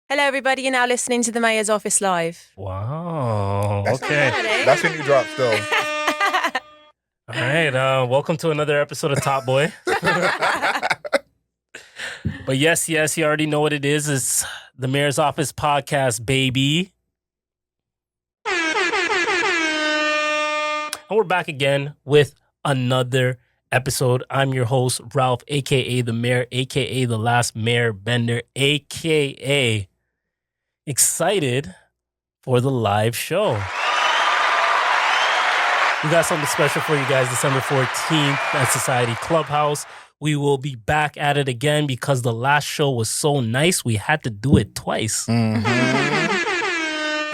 Hello, everybody. You're now listening to the Mayor's Office Live. Wow. That's Okay. That's a new drop still. All right. Welcome to another episode of Top Boy. But yes, you already know what it is. It's the Mayor's Office podcast, baby. And we're back again with another episode. I'm your host, Ralph, a.k.a. the Mayor, a.k.a. the last Mayor Bender, a.k.a. excited for the live show. We got something special for you guys December 14th at Society Clubhouse. We will be back at it again because the last show was so nice, we had to do it twice. Mm-hmm.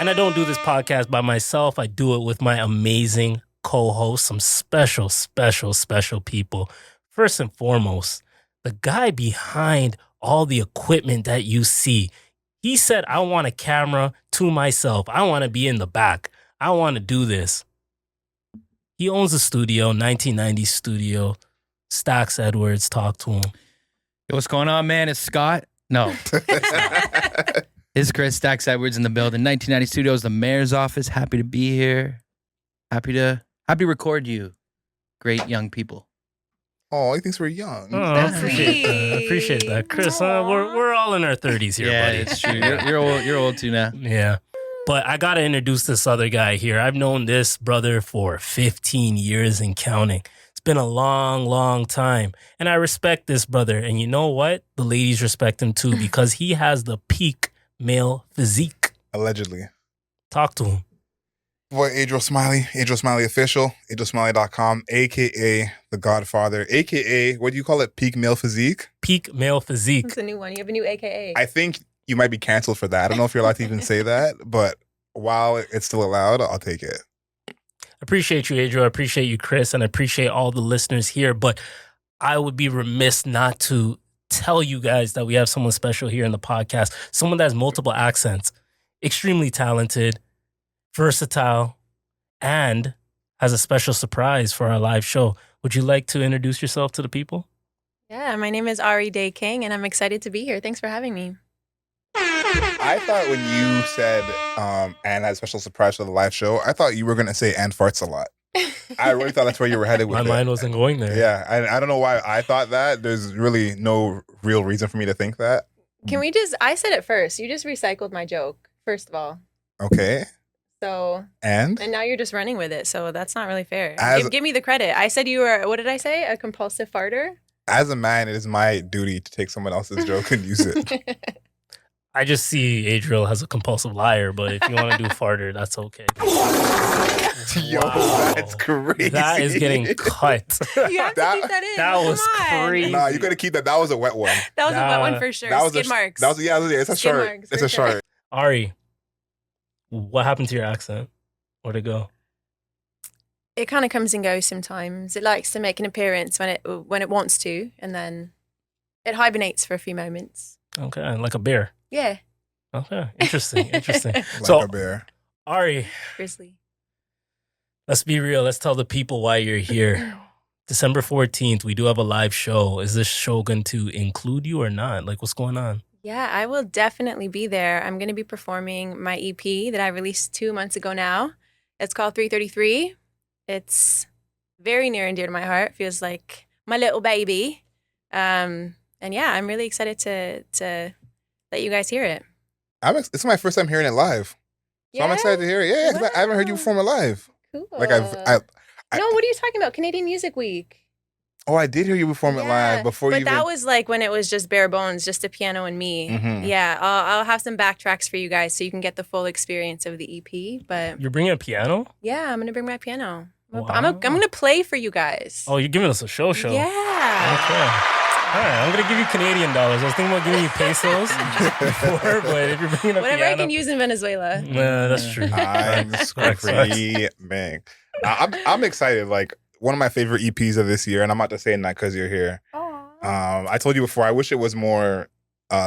And I don't do this podcast by myself. I do it with my amazing co-hosts, some special people. First and foremost, the guy behind all the equipment that you see. He said, I want a camera to myself. I want to be in the back. I want to do this. He owns a studio, 1990s studio. Stax Edwards, talk to him. Yo, what's going on, man? It's Scott. No. It's Chris Stax Edwards in the building. 1990 Studios, the Mayor's Office. Happy to be here. Happy to record you. Great young people. Oh, he thinks we're young. Oh, I appreciate that. Chris, we're all in our 30s here, Yeah, buddy. it's true. You're old too now. Yeah. But I got to introduce this other guy here. I've known this brother for 15 years and counting. It's been a long time. And I respect this brother. And you know what? The ladies respect him too because he has the peak male physique. Allegedly. Talk to him. Boy, Adriel Smiley Official, AdrielSmiley.com, a.k.a. The Godfather, a.k.a. what do you call it? Peak male physique? Peak male physique. It's a new one. You have a new AKA. I think you might be canceled for that. I don't know if you're allowed to even say that, but while it's still allowed, I'll take it. Appreciate you, Adriel. I appreciate you, Chris, and I appreciate all the listeners here. But I would be remiss not to tell you guys that we have someone special here in the podcast, someone that has multiple accents, extremely talented, versatile, and has a special surprise for our live show. Would you like to introduce yourself to the people? Yeah, my name is Ari Daye King, and I'm excited to be here. Thanks for having me. I thought when you said Anne had a special surprise for the live show, I thought you were going to say Anne farts a lot. I really thought that's where you were headed with My it. mind wasn't going there. Yeah, I don't know why I thought that. There's really no real reason for me to think that. Can we I said it first. You just recycled my joke, first of all. Okay. So, And now you're just running with it. So that's not really fair. As- Give me the credit. I said you were, what did I say? A compulsive farter? as a man, it is my duty to take someone else's joke and use it. I just see Adriel as a compulsive liar, but if you want to do farter, that's okay. Yo, Wow. that's crazy. That is getting cut. You have to That- keep that in. that Come was on. crazy. Nah, you gotta keep that. That was a wet one. That was a wet one That- for sure. That was Skid marks. That was it's a Skid short. marks, It's for a sure. short. Ari, what happened to your accent? Where'd it go? It kind of comes and goes sometimes. It likes to make an appearance when it wants to, and then it hibernates for a few moments. Okay, like a bear. Yeah, Okay, interesting. Like So, a bear. Ari, grizzly. let's be real. Let's tell the people why you're here. December 14th, we do have a live show. Is this show going to include you or not? Like, what's going on? Yeah, I will definitely be there. I'm going to be performing my EP that I released 2 months ago now. It's called 333. It's very near and dear to my heart. Feels like my little baby. And yeah, I'm really excited to let you guys hear it. It's my first time hearing it live, so I'm excited to hear it. Yeah, 'cause I haven't heard you perform it live. Cool. Like No, what are you talking about? Canadian Music Week. I did hear you perform it live before but you. that was like when it was just bare bones, just a piano and me. Mhm. Yeah, I'll have some backtracks for you guys so you can get the full experience of the EP. But You're bringing a piano? yeah, I'm gonna bring my piano. Wow. I'm gonna play for you guys. Oh, you're giving us a show. Yeah. Okay. All right, I'm going to give you Canadian dollars. I was thinking about giving you pesos before, but if you're bringing a Whatever piano. I can use in Venezuela. Nah, that's true. I'm screaming. I'm excited. Like one of my favorite EPs of this year, and I'm not just saying that because you're here. I told you before, I wish it was more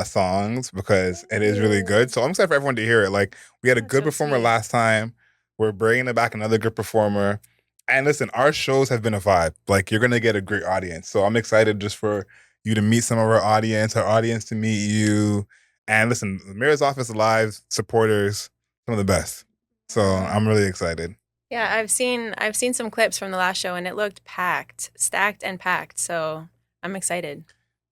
songs because it is really good. So I'm excited for everyone to hear it. Like we had a That's good so performer sweet. last time. We're bringing it back, another good performer. And listen, our shows have been a vibe. Like you're gonna get a great audience. So I'm excited just for you to meet some of our audience to meet you. And listen, the Mayor's Office Live supporters, some of the best. So I'm really excited. Yeah, I've seen some clips from the last show, and it looked packed, stacked and packed. So I'm excited.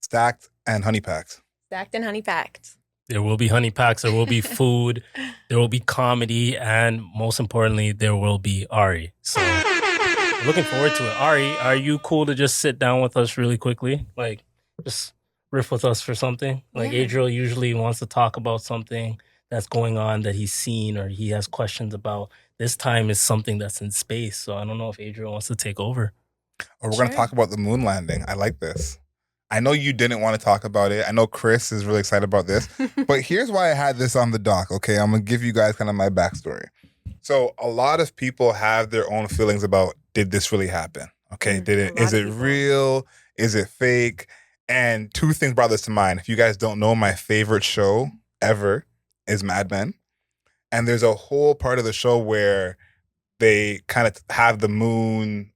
Stacked and honey packed. Stacked and honey packed. There will be honey packs. There will be food. There will be comedy. And most importantly, there will be Ari. So looking forward to it. Ari, are you cool to just sit down with us really quickly? Like, just riff with us for something? Like, Yeah. Adriel usually wants to talk about something that's going on that he's seen or he has questions about. This time is something that's in space. So I don't know if Adriel wants to take over. Or we're going to Sure. talk about the moon landing. I like this. I know you didn't want to talk about it. I know Chris is really excited about this. But here's why I had this on the dock, okay? I'm going to give you guys kind of my backstory. So a lot of people have their own feelings about, did this really happen? Okay, is it real? Is it fake? And two things brought this to mind. If you guys don't know, my favorite show ever is Mad Men. And there's a whole part of the show where they kind of have the moon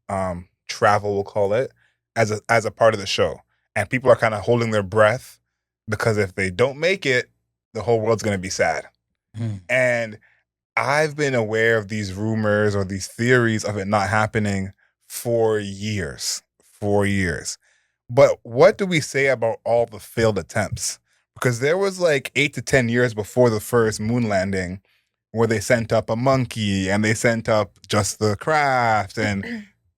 travel, we'll call it, as a part of the show. And people are kind of holding their breath because if they don't make it, the whole world's going to be sad. And I've been aware of these rumors or these theories of it not happening for years. But what do we say about all the failed attempts? Because there was like 8 to 10 years before the first moon landing where they sent up a monkey and they sent up just the craft and,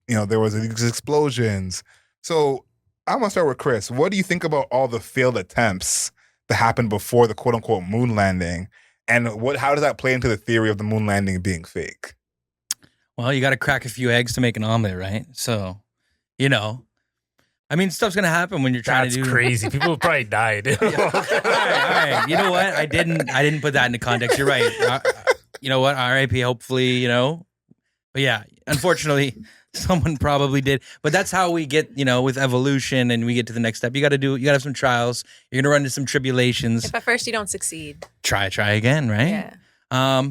you know, there was these explosions. So I'm going to start with Chris. What do you think about all the failed attempts that happened before the quote unquote moon landing? And how does that play into the theory of the moon landing being fake? Well, you got to crack a few eggs to make an omelet, right? So, you know, I mean, stuff's going to happen when you're trying That's to do crazy. People have probably died. All right. You know what? I didn't put that into context. You're right. You know what? R.I.P. Hopefully, you know. But yeah, unfortunately, someone probably did. But that's how we get, you know, with evolution and we get to the next step. You got to have some trials. You're going to run into some tribulations. If at first you don't succeed, Try again, right? yeah. I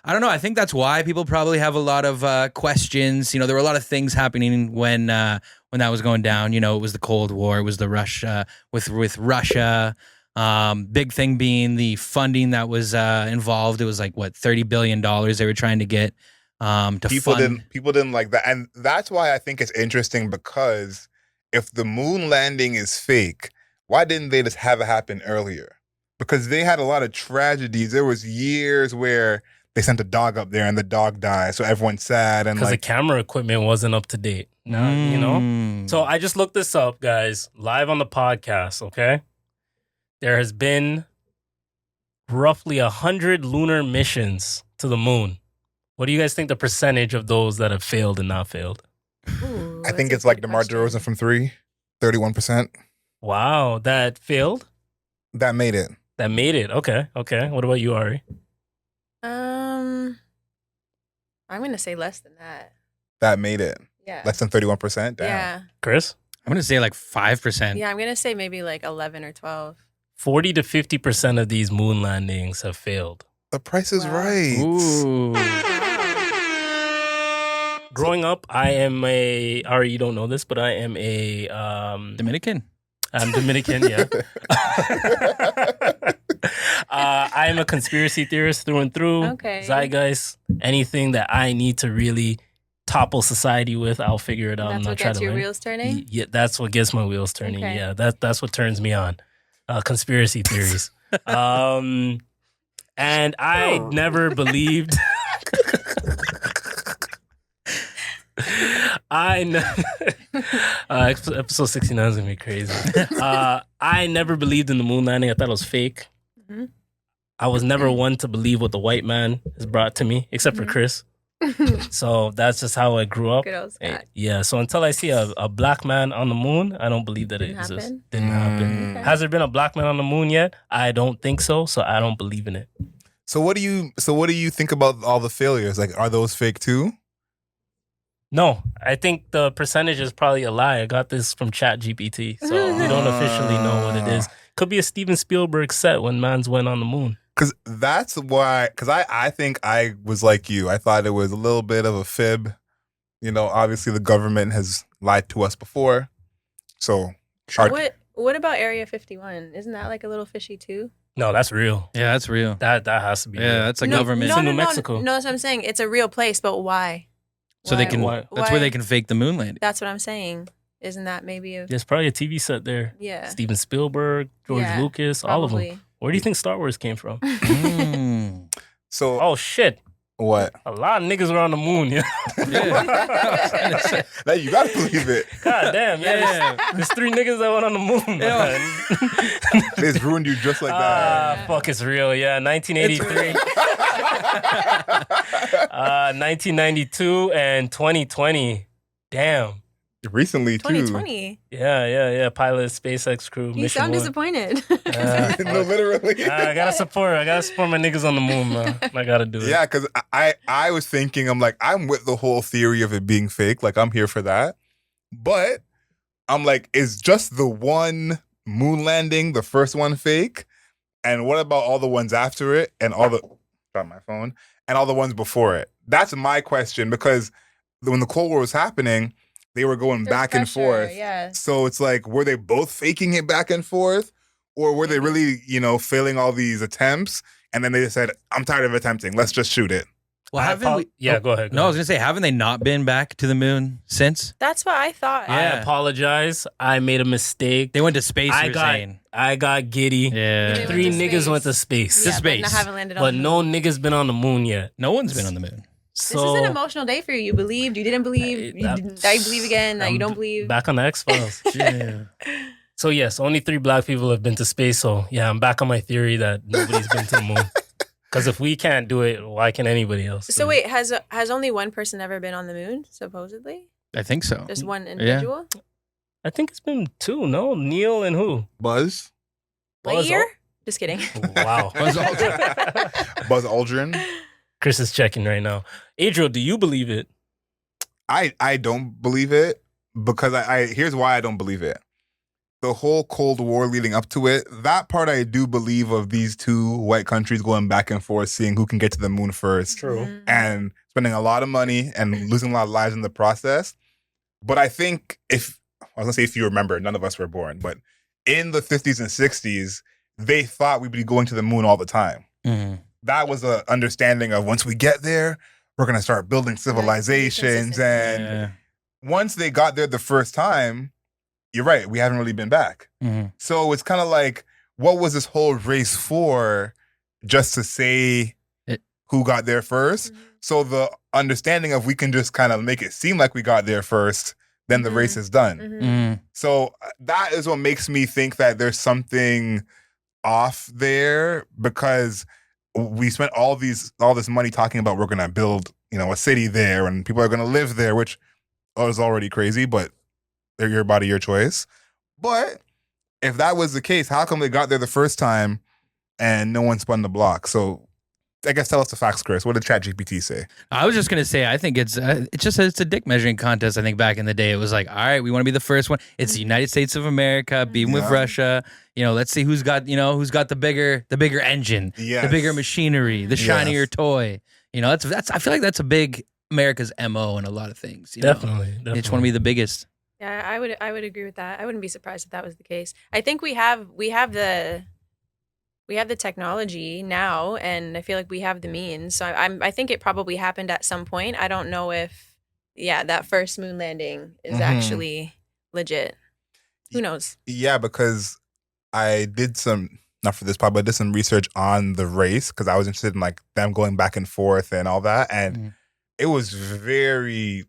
don't know. I think that's why people probably have a lot of questions. You know, there were a lot of things happening when that was going down. You know, it was the Cold War. It was the Russia with Russia. Big thing being the funding that was involved. It was like what, $30 billion they were trying to get to fund. People didn't like that, and that's why I think it's interesting because if the moon landing is fake, why didn't they just have it happen earlier? Because they had a lot of tragedies. There was years where they sent a dog up there and the dog died, so everyone's sad and Because like the camera equipment wasn't up to date. Now, you know? So I just looked this up, guys, live on the podcast, okay? There has been roughly 100 lunar missions to the moon. What do you guys think the percentage of those that have failed and not failed? Ooh, I think that's a it's like good DeMar question. DeRozan from 31%. Wow, that failed? That made it. That made it. Okay. What about you, Ari? I'm gonna say less than that. That made it. Yeah. Less than 31%. Damn. Yeah. Chris? I'm going to say like 5%. Yeah, I'm gonna say maybe like 11 or 12. 40 to 50% of these moon landings have failed. The price is Wow. right. Ooh. Growing up, I am Ari, you don't know this, but I am Dominican. I'm Dominican, yeah. I am a conspiracy theorist through and through. Okay. Zeitgeist, anything that I need to really topple society with, I'll figure it out. That's I'm what not trying gets to your learn. wheels turning. Yeah, that's what gets my wheels turning. Okay. Yeah, that's what turns me on. Conspiracy theories. And I never believed. Episode 69 is gonna be crazy. I never believed in the moon landing. I thought it was fake. Mhm. I was never one to believe what the white man has brought to me, except for Mhm. Chris. So that's just how I grew up. Good old Scott. Yeah. So until I see a black man on the moon, I don't believe that it Didn't exists. happen? Didn't happen. Okay. Has there been a black man on the moon yet? I don't think so. So I don't believe in it. So what do you think about all the failures? Like, are those fake too? No, I think the percentage is probably a lie. I got this from Chat GPT, so we don't officially know what it is. Could be a Steven Spielberg set when mans went on the moon. Because that's why. Because I think I was like you. I thought it was a little bit of a fib. You know, obviously the government has lied to us before. So What about Area 51? Isn't that like a little fishy too? No, that's real. Yeah, that's real. That has to be. Yeah, real. that's a government. It's in New Mexico. No, that's what I'm saying. It's a real place, but why? So they Why? can. Why? That's where they can fake the moon landing. That's what I'm saying. Isn't that maybe a There's probably a TV set there. yeah? Steven Spielberg, George Yeah, Lucas, all of them. Probably. Where do you think Star Wars came from? Mm. So Oh shit! what? A lot of niggas were on the moon. Yeah. Now you gotta believe it. God damn. Yeah. There's 3 niggas that went on the moon. Man. It's ruined you just like that. Fuck, it's real. Yeah, 1983. 1992 and 2020. Damn. Recently too. 2020. Yeah. Pilot SpaceX crew. You mission sound one. disappointed. No, literally. I gotta support my niggas on the moon, man. I gotta do it. Yeah, because I was thinking, I'm like, I'm with the whole theory of it being fake. Like, I'm here for that. But I'm like, is just the one moon landing, the first one, fake? And what about all the ones after it and all the drop my phone and all the ones before it? That's my question, because when the Cold War was happening, they were going There's back and pressure, forth. yeah. So it's like, were they both faking it back and forth? Or were they really, failing all these attempts? And then they just said, I'm tired of attempting. Let's just shoot it. Well, haven't we? Yeah, go ahead. No, I was gonna say, haven't they not been back to the moon since? That's what I thought. I Yeah. apologize. I made a mistake. They went to space. I you're got saying. I got giddy. Yeah. They 3 went to niggas space. went to space. To Yeah, space. But I haven't landed on But the no moon. niggas been on the moon yet. No one's been on the moon. This So is an emotional day for you. You believed, you didn't believe, now you believe again, now you don't believe. Back on the X-Files. Yeah. So yes, only 3 black people have been to space. So yeah, I'm back on my theory that nobody's been to the moon. Because if we can't do it, why can anybody else? So do wait, has only one person ever been on the moon, supposedly? I think so. Just one individual? it? I think it's been 2. No, Neil and who? Buzz? Buzz Lightyear? Just kidding. Wow. Buzz Aldrin. Buzz Aldrin? Chris is checking right now. Adriel, do you believe it? I don't believe it because I here's why I don't believe it. The whole Cold War leading up to it, that part I do believe of these 2 white countries going back and forth, seeing who can get to the moon first. True. Mhm. And spending a lot of money and losing a lot of lives in the process. But I think I was gonna say, if you remember, none of us were born, but in the 50s and 60s, they thought we'd be going to the moon all the time. Mhm. That was an understanding of once we get there, we're gonna start building civilizations. consistent. And Yeah. once they got there the first time, you're right, we haven't really been back. Mhm. So it's kind of like, what was this whole race for? Just to say who got there first? Mhm. So the understanding of we can just kind of make it seem like we got there first, then the race is done. Mhm. Mhm. So that is what makes me think that there's something off there, because we spent all this money talking about we're going to build, a city there and people are going to live there, which is already crazy, but they're your body, your choice. But if that was the case, how come they got there the first time and no one spun the block? So I guess tell us the facts, Chris. What did ChatGPT say? I was just gonna say, I think it's a dick measuring contest. I think back in the day, it was like, all right, we want to be the first one. It's the United States of America, being with Yeah. Russia. Let's see who's got the bigger engine, Yes. the bigger machinery, the Yes. shinier toy. That's I feel like that's a big America's MO in a lot of things. Definitely. They just want to be the biggest. Yeah, I would agree with that. I wouldn't be surprised if that was the case. I think we have the technology now, and I feel like we have the means. So I think it probably happened at some point. I don't know if that first moon landing is Mhm. actually legit. Who knows? Yeah, because I did not for this part, but I did some research on the race because I was interested in like them going back and forth and all that. And Mhm. it was very,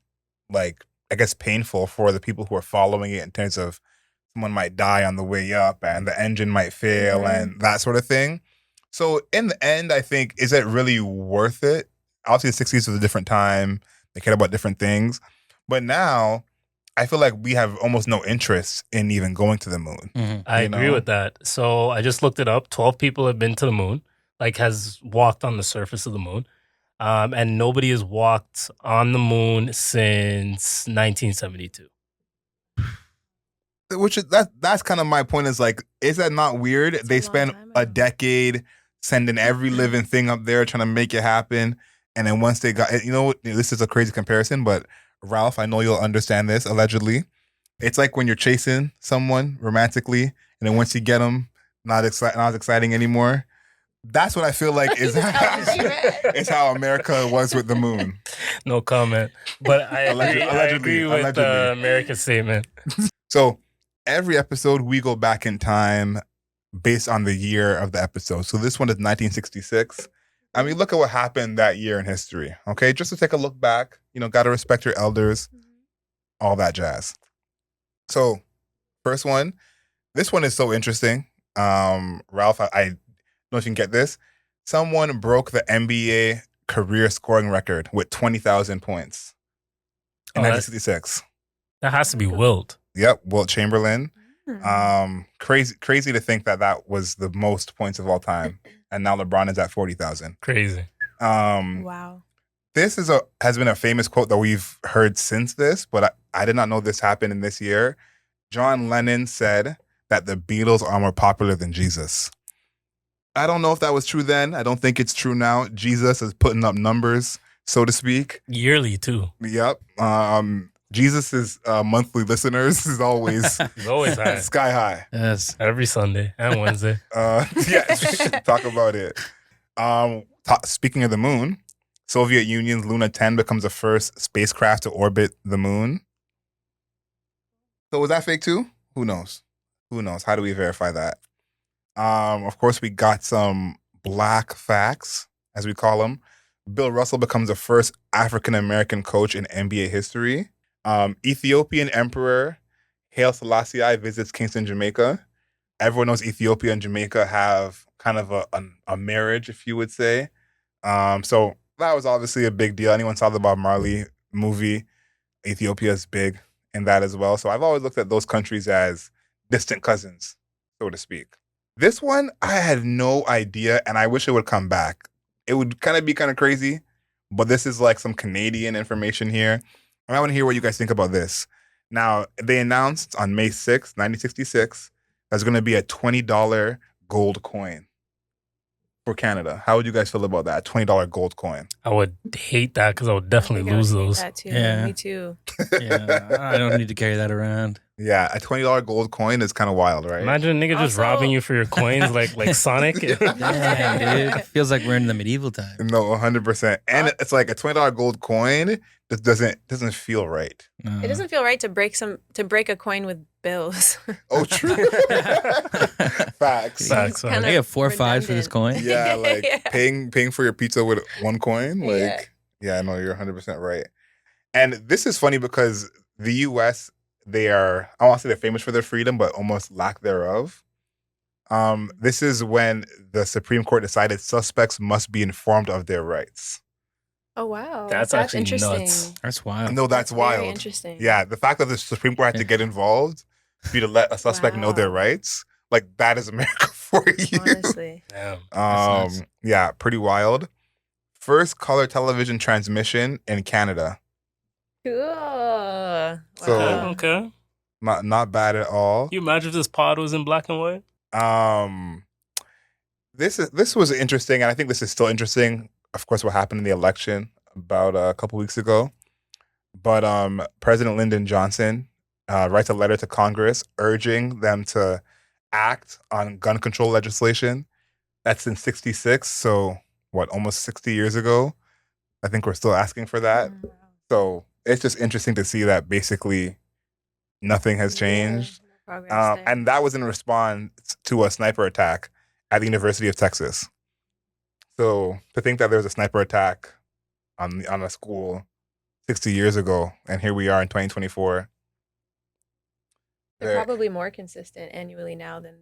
like, I guess painful for the people who are following it in terms of someone might die on the way up and the engine might fail Mhm. and that sort of thing. So in the end, I think, is it really worth it? Obviously, the 60s was a different time. They cared about different things. But now, I feel like we have almost no interest in even going to the moon. Mhm. I You agree know? with that. So I just looked it up. 12 people have been to the moon, like has walked on the surface of the moon. And nobody has walked on the moon since 1972. Which is that's kind of my point, is like, is that not weird? They a long spent time a ago. decade sending every living thing up there trying to make it happen. And then once they got it, this is a crazy comparison, but Ralph, I know you'll understand this, allegedly. It's like when you're chasing someone romantically, and then once you get them, not exciting anymore. That's what I feel like is how America was with the moon. No comment. But I agree with the American statement. So every episode we go back in time based on the year of the episode. So this one is 1966. I mean, look at what happened that year in history. Okay, just to take a look back. Got to respect your elders, all that jazz. So first one, this one is so interesting. Ralph, I don't know if you can get this. Someone broke the NBA career scoring record with 20,000 points in 1966. That has to be Wilt. Yep, Wilt Chamberlain. Crazy to think that was the most points of all time, and now LeBron is at 40,000. Crazy. Wow. This has been a famous quote that we've heard since this, but I did not know this happened in this year. John Lennon said that the Beatles are more popular than Jesus. I don't know if that was true then. I don't think it's true now. Jesus is putting up numbers, so to speak. Yearly, too. Yep. Jesus' monthly listeners is always high. Sky high. Yes. Every Sunday and Wednesday. Talk about it. Speaking of the moon, Soviet Union's Luna 10 becomes the first spacecraft to orbit the moon. So was that fake too? Who knows? How do we verify that? Of course, we got some black facts, as we call them. Bill Russell becomes the first African-American coach in NBA history. Ethiopian Emperor Haile Selassie visits Kingston, Jamaica. Everyone knows Ethiopia and Jamaica have kind of a marriage, if you would say. So that was obviously a big deal. Anyone saw the Bob Marley movie? Ethiopia is big in that as well. So I've always looked at those countries as distant cousins, so to speak. This one, I had no idea, and I wish it would come back. It would be kind of crazy, but this is like some Canadian information here. And I want to hear what you guys think about this. Now, they announced on May 6th, 1966, there's going to be a $20 gold coin for Canada. How would you guys feel about that? $20 gold coin. I would hate that because I would definitely lose those. That too. Yeah. Me too. Yeah, I don't need to carry that around. Yeah, a $20 gold coin is kind of wild, right? Imagine a nigga just robbing you for your coins like Sonic. Damn, dude. It feels like we're in the medieval time. No, 100%. And it's like a $20 gold coin that doesn't feel right. It doesn't feel right to break a coin with bills. Oh, true. Facts. I get 4 or 5 for this coin. Yeah, like paying for your pizza with one coin. Like, yeah, no, you're 100% right. And this is funny because the U.S., they are, I don't want to say they're famous for their freedom, but almost lack thereof. This is when the Supreme Court decided suspects must be informed of their rights. Oh, wow. That's actually interesting. nuts. That's wild. No, that's wild. Very interesting. Yeah, the fact that the Supreme Court had to get involved for you to let a suspect know their rights, like that is America for you. Honestly. Damn. Yeah, pretty wild. First color television transmission in Canada. Cool. Wow. So Okay. not bad at all. Can you imagine if this pod was in black and white? This was interesting, and I think this is still interesting. Of course, what happened in the election about a couple weeks ago. But President Lyndon Johnson writes a letter to Congress urging them to act on gun control legislation. That's in 1966, so almost 60 years ago. I think we're still asking for that. So it's just interesting to see that basically nothing has changed. And that was in response to a sniper attack at the University of Texas. So to think that there was a sniper attack on a school 60 years ago, and here we are in 2024. They're probably more consistent annually now than.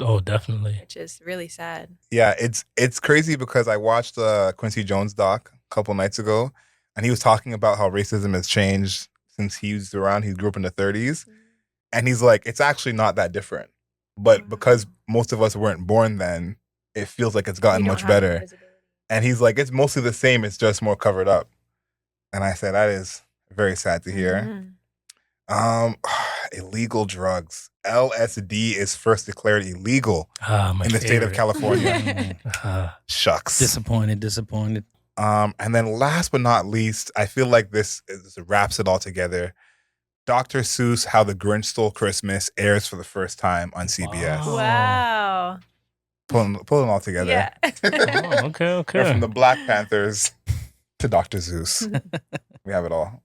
Oh, definitely. Which is really sad. Yeah, it's crazy because I watched the Quincy Jones doc a couple nights ago, and he was talking about how racism has changed since he was around. He grew up in the 30s. And he's like, it's actually not that different. But because most of us weren't born then, it feels like it's gotten much better. And he's like, it's mostly the same. It's just more covered up. And I said, that is very sad to hear. Illegal drugs. LSD is first declared illegal in the state of California. Shucks. Disappointed. And then last but not least, I feel like this wraps it all together. Dr. Seuss, How the Grinch Stole Christmas airs for the first time on CBS. Wow. Wow. Pulling them all together. Yeah. Oh, okay. They're from the Black Panthers to Dr. Seuss. We have it all.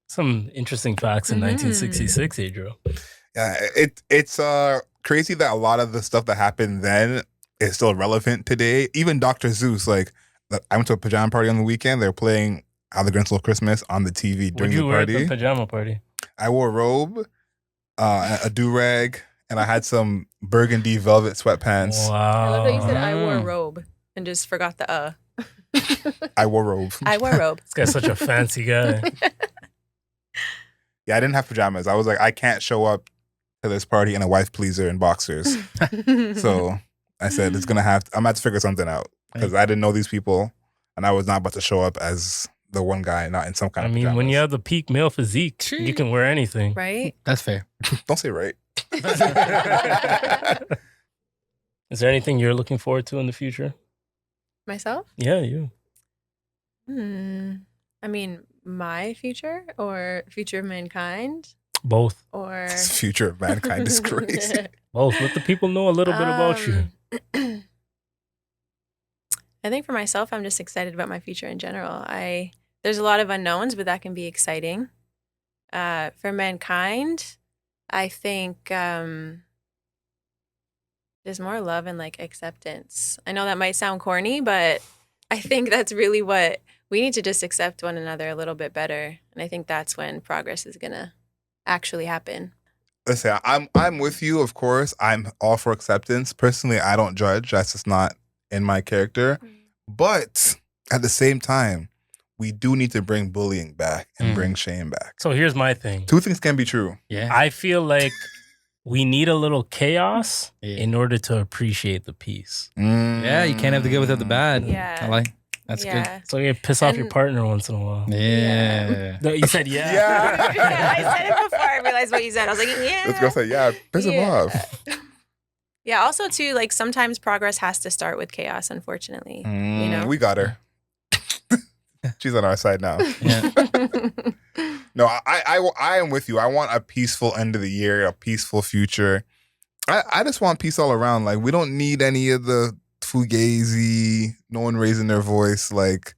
Some interesting facts in 1966, Adriel. Yeah, it's crazy that a lot of the stuff that happened then is still relevant today. Even Dr. Seuss, like, I went to a pajama party on the weekend. They're playing How the Grinch Stole Christmas on the TV during What'd you the wear party. at the pajama party? I wore a robe, a do-rag, and I had some burgundy velvet sweatpants. Wow. I love that you said I wore a robe and just forgot the I wore robe. I wore a robe. This guy's such a fancy guy. Yeah, I didn't have pajamas. I was like, I can't show up to this party in a wife pleaser and boxers. So I said, I'm gonna have to figure something out because I didn't know these people, and I was not about to show up as the one guy, not in some kind of pajamas. When you have the peak male physique, you can wear anything. Right? That's fair. Don't say right. Is there anything you're looking forward to in the future? Myself? Yeah, you. I mean, my future or future of mankind Both. or This future of mankind is crazy. Both. Let the people know a little bit about you. I think for myself, I'm just excited about my future in general. There's a lot of unknowns, but that can be exciting. For mankind, I think there's more love and like acceptance. I know that might sound corny, but I think that's really what we need to just accept one another a little bit better. And I think that's when progress is gonna actually happen. Listen, I'm with you, of course. I'm all for acceptance. Personally, I don't judge. That's just not in my character. But at the same time, we do need to bring bullying back and bring shame back. So here's my thing. Two things can be true. Yeah. I feel like we need a little chaos in order to appreciate the peace. Yeah, you can't have the good without the bad. Yeah. That's Yeah. So you piss off your And- partner once in a while. good. Yeah. No, you said yeah. Yeah. Yeah, I said it before I realized what you said. I was like, yeah. Let's go say, yeah, piss him off. Yeah, also too, like sometimes progress has to start with chaos, unfortunately. You know? We got her. She's on our side now. Yeah. No, I am with you. I want a peaceful end of the year, a peaceful future. I just want peace all around. Like, we don't need any of the fugazi, no one raising their voice. Like,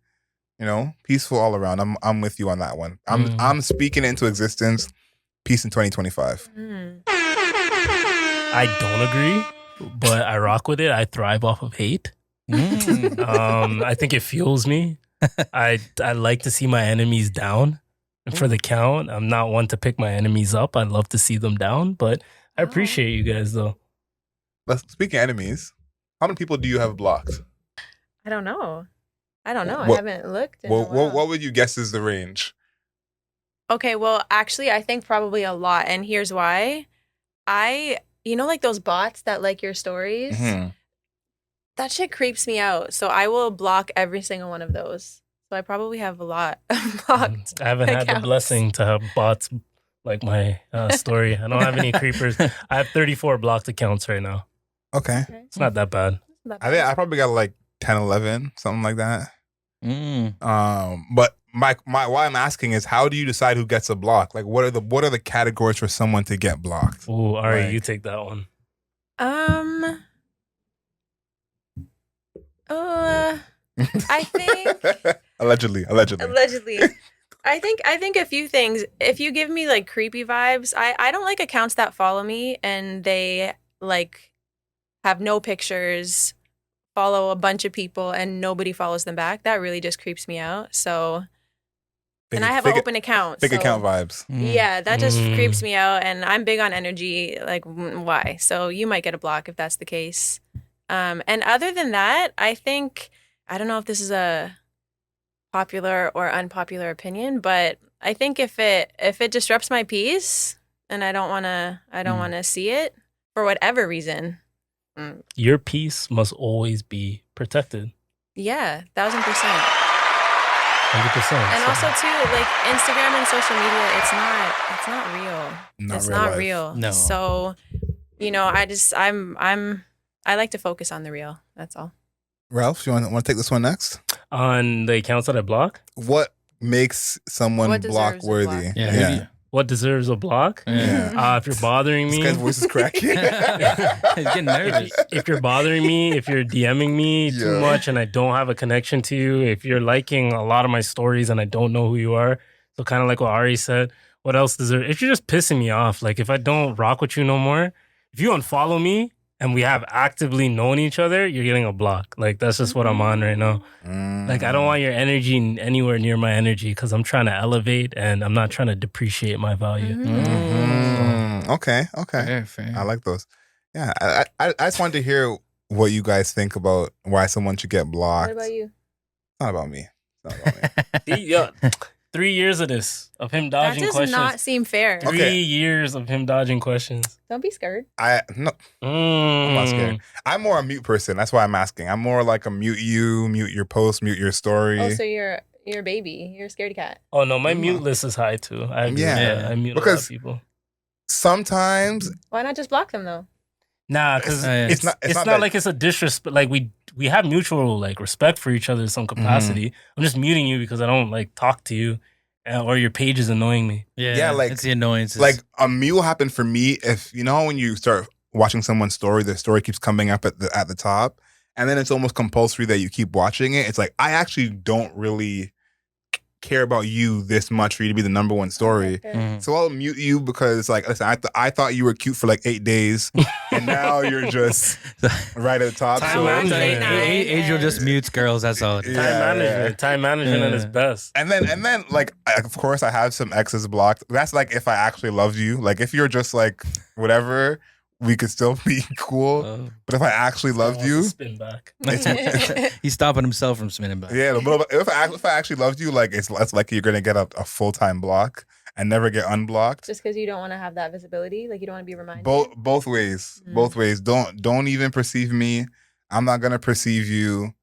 peaceful all around. I'm with you on that one. I'm speaking into existence. Peace in 2025. I don't agree, but I rock with it. I thrive off of hate. I think it fuels me. I like to see my enemies down. And for the count, I'm not one to pick my enemies up. I'd love to see them down, but I appreciate you guys though. Speaking of enemies, how many people do you have blocked? I don't know. I What- haven't looked. In a while. What would you guess is the range? Okay, well, actually, I think probably a lot. And here's why. Like those bots that like your stories? That shit creeps me out. So I will block every single one of those. So I probably have a lot blocked. I haven't had the accounts. blessing to have bots like my story. I don't have any creepers. I have 34 blocked accounts right now. Okay. It's not that bad. I think I probably got like 10, 11, something like that. But why I'm asking is, how do you decide who gets a block? Like, what are the categories for someone to get blocked? Ooh, Ari, Like- you take that one. I think allegedly. allegedly. I think a few things. If you give me like creepy vibes, I don't like accounts that follow me and they like have no pictures, follow a bunch of people and nobody follows them back. That really just creeps me out. So and I have an open account. Big so, account vibes. Yeah, that just creeps me out and I'm big on energy. Like why? So you might get a block if that's the case. And other than that, I think I don't know if this is a popular or unpopular opinion, but I think if it disrupts my peace and I don't want to see it for whatever reason. Your peace must always be protected. Yeah, 1,000%. 100%. And also too, like Instagram and social media, it's not real. It's real not life. real. No. So, I like to focus on the real. That's all. Ralph, you want to take this one next? On the accounts that I block, What makes someone What block deserves a worthy? block? Yeah. what deserves a block. Yeah. If you're bothering This me, guy's voice is cracking. He's getting nervous. if you're bothering me, if you're DMing me too Yeah. much and I don't have a connection to you, if you're liking a lot of my stories and I don't know who you are, so kind of like what Ari said, what else deserves? If you're just pissing me off, like if I don't rock with you no more, if you unfollow me and we have actively known each other, you're getting a block. Like that's just what I'm on right now. Like I don't want your energy anywhere near my energy because I'm trying to elevate and I'm not trying to depreciate my value. Okay. Fair. I like those. Yeah, I just wanted to hear what you guys think about why someone should get blocked. What about you? It's not about me. It's not about me. Yeah, 3 years of this, of him That dodging does questions. not seem fair. Okay. 3 years of him dodging questions. Don't be scared. I'm not scared. I'm more a mute person. That's why I'm asking. I'm more like a mute you, mute your post, mute your story. Oh, so you're a baby. You're a scaredy cat. Oh no, my mute list is high too. I agree. Yeah. Yeah, I mute a lot Because- of people. Sometimes Why not just block them though? Nah, because it's not it's not that- like it's a disrespect. Like we have mutual like respect for each other in some capacity. I'm just muting you because I don't like talk to you, or your page is annoying me. Yeah, like- it's the annoyances. like a mute will happen for me if you know when you start watching someone's story, the story keeps coming up at the top, and then it's almost compulsory that you keep watching it. It's like I actually don't really care about you this much for you to be the number one story. Okay. Mhm. So I'll mute you because, like, listen, I thought you were cute for like 8 days, and now you're just right at the top. Time So, management. Angel just mutes girls. That's all. Yeah. Time management at its best. and then, like, of course, I have some exes blocked. That's like if I actually loved you. Like, if you're just like whatever, we could still be cool. Oh. But if I actually loved Wants to you, spin back. He's stopping himself from spinning back. yeah. But if I actually loved you, like, it's less likely you're gonna get a full-time block and never get unblocked. Just because you don't want to have that visibility, like you don't want to be reminded. Both ways. Both ways. Don't even perceive me. I'm not gonna perceive you.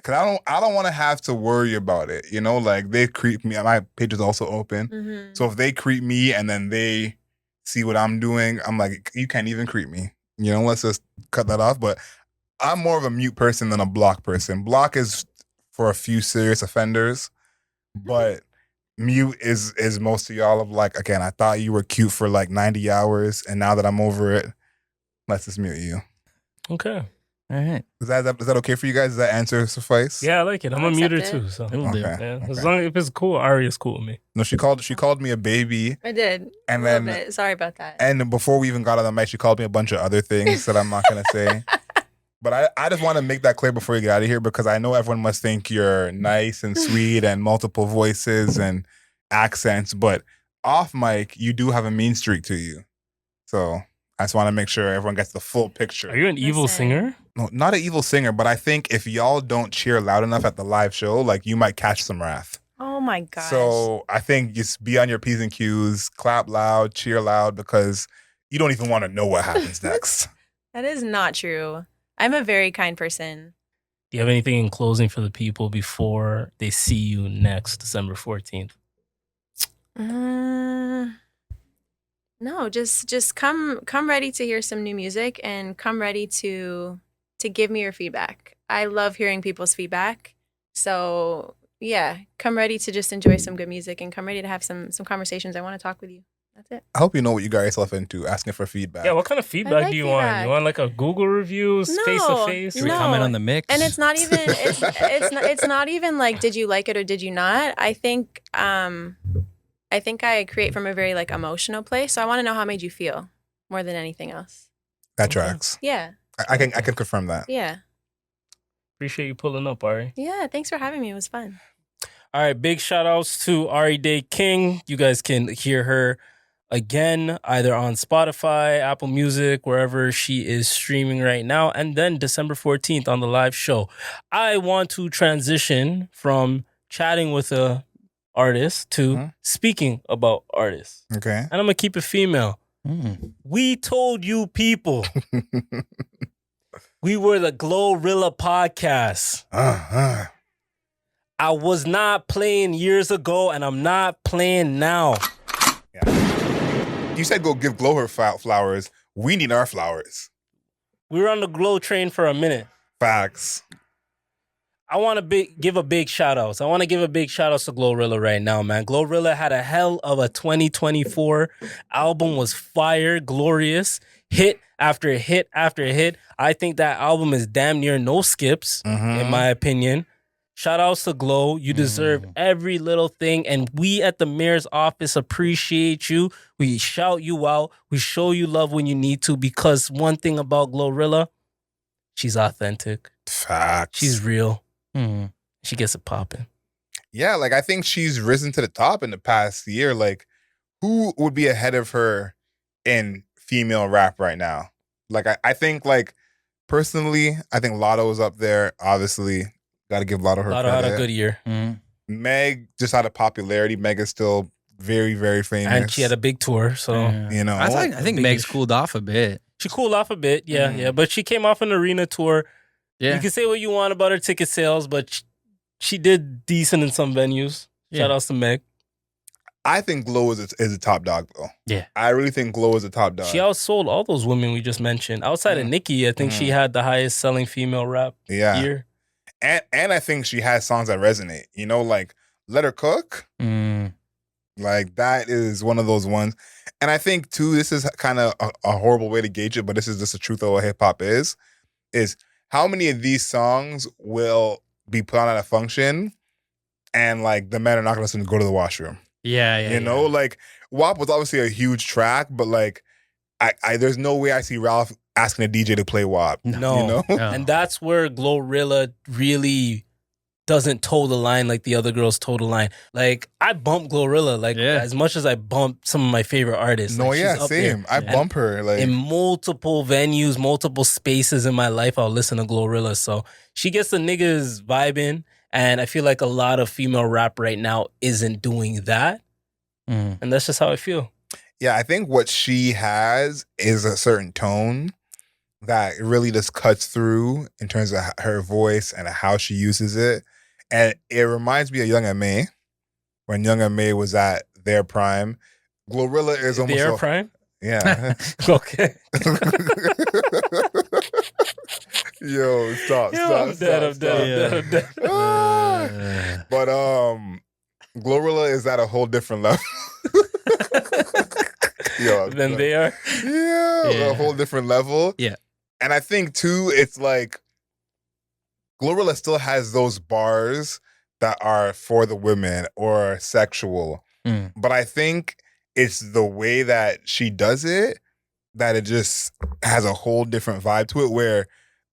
Cause I don't want to have to worry about it. You know, like they creep me. My page is also open. Mm-hmm. So if they creep me and then they see what I'm doing, I'm like, you can't even creep me. You know, let's just cut that off. But I'm more of a mute person than a block person. Block is for a few serious offenders, but mute is most of y'all of like, again, I thought you were cute for like 90 hours, and now that I'm over it, let's just mute you. Okay. All right. Is that okay for you guys? Does that answer suffice? Yeah, I like it. I'm I'll a muter accept it. too. So It'll do. Okay. yeah, Okay. as long as if it's cool, Ari is cool with me. No, she called me a baby, I did. and a little then bit. Sorry about that. and before we even got on the mic, she called me a bunch of other things that I'm not gonna say. But I just want to make that clear before you get out of here because I know everyone must think you're nice and sweet and multiple voices and accents, but off mic you do have a mean streak to you. So I just want to make sure everyone gets the full picture. Are you an evil Listen. singer? No, not an evil singer, but I think if y'all don't cheer loud enough at the live show, like you might catch some wrath. Oh my gosh. So I think just be on your P's and Q's, clap loud, cheer loud, because you don't even want to know what happens next. That is not true. I'm a very kind person. Do you have anything in closing for the people before they see you next December 14th? No, just come ready to hear some new music and come ready to give me your feedback. I love hearing people's feedback. So yeah, come ready to just enjoy some good music and come ready to have some conversations. I want to talk with you. That's it. I hope you know what you got yourself into, asking for feedback. Yeah, what kind of feedback like do you want? feedback. You want like a Google review, face to face? Should we No. comment on the mix? And it's not even it's not even like did you like it or did you not? I think I create from a very like emotional place. So I want to know how it made you feel more than anything else. That tracks. Yeah. I can confirm that. Yeah. Appreciate you pulling up, Ari. Yeah. Thanks for having me. It was fun. All right, big shout outs to Ari Daye King. You guys can hear her again either on Spotify, Apple Music, wherever she is streaming right now, and then December 14th on the live show. I want to transition from chatting with a artist to speaking about artists. Okay. And I'm going to keep it female. We told you people we were the GloRilla podcast. I was not playing years ago, and I'm not playing now. Yeah. You said go give Glow her flowers. We need our flowers. We were on the Glow train for a minute. Facts. I want to give a big shout out. I want to give a big shout out to GloRilla right now, man. GloRilla had a hell of a 2024. Album was fire, glorious, hit after hit after hit. I think that album is damn near no skips, in my opinion. Shout outs to Glo. You deserve every little thing. And we at the mayor's office appreciate you. We shout you out. We show you love when you need to, because one thing about GloRilla, she's authentic. Facts. She's real. She gets it popping. Yeah, like I think she's risen to the top in the past year. Like, who would be ahead of her in female rap right now? Like, I think, like, personally, I think Lotto's up there. Obviously, got to give Lotto her Lotto credit. had a good year. Meg just out of popularity. Meg is still very, very famous. And she had a big tour, so. You know. I think Meg's cooled off a bit. She cooled off a bit, yeah. But she came off an arena tour. Yeah. You can say what you want about her ticket sales, but she did decent in some venues. Shout outs to Meg. I think Glo is a top dog, though. Yeah. I really think Glo is a top dog. She outsold all those women we just mentioned. Outside of Nicki, I think she had the highest selling female rap year. And I think she has songs that resonate. You know, like Let Her Cook. Like, that is one of those ones. And I think, too, this is kind of a horrible way to gauge it, but this is just the truth of what hip-hop is how many of these songs will be put on at a function and, like, the men are not going to go to the washroom. Yeah. You know, like, WAP was obviously a huge track, but, like, I there's no way I see Ralph asking a DJ to play WAP. No. You know? No. And that's where GloRilla really doesn't toe the line like the other girls toe the line. Like, I bump GloRilla, as much as I bump some of my favorite artists. No, like, yeah, she's up same. there. I bump her. Like, in multiple venues, multiple spaces in my life, I'll listen to GloRilla. So she gets the niggas vibing, and I feel like a lot of female rap right now isn't doing that. And that's just how I feel. Yeah, I think what she has is a certain tone that really just cuts through in terms of her voice and how she uses it. And it reminds me of Young M.A. when Young M.A. was at their prime. GloRilla is almost... Their prime? Yeah. Okay. Yo, stop. I'm dead. But GloRilla is at a whole different level. Yo, Than they are? Yeah, a whole different level. Yeah. And I think, too, it's like GloRilla still has those bars that are for the women or sexual. But I think it's the way that she does it that it just has a whole different vibe to it, where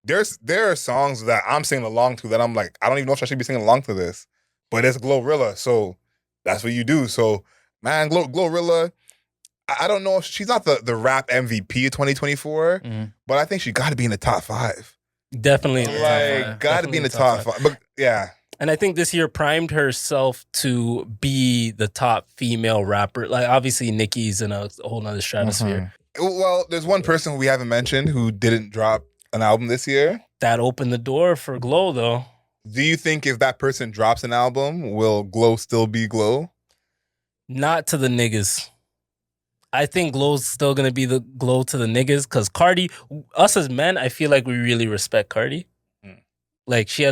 there are songs that I'm singing along to that I'm like, I don't even know if I should be singing along to this. But it's GloRilla, so that's what you do. So, man, GloRilla, I don't know if she's not the rap MVP of 2024, but I think she got to be in the top 5. Definitely. Got to be in the top 5. But yeah. And I think this year primed herself to be the top female rapper. Like, obviously, Nicki's in a whole nother stratosphere. Well, there's one person who we haven't mentioned who didn't drop an album this year. That opened the door for Glo, though. Do you think if that person drops an album, will Glo still be Glo? Not to the niggas. I think Glo's still going to be the Glo to the niggas, because Cardi, us as men, I feel like we really respect Cardi. Like, she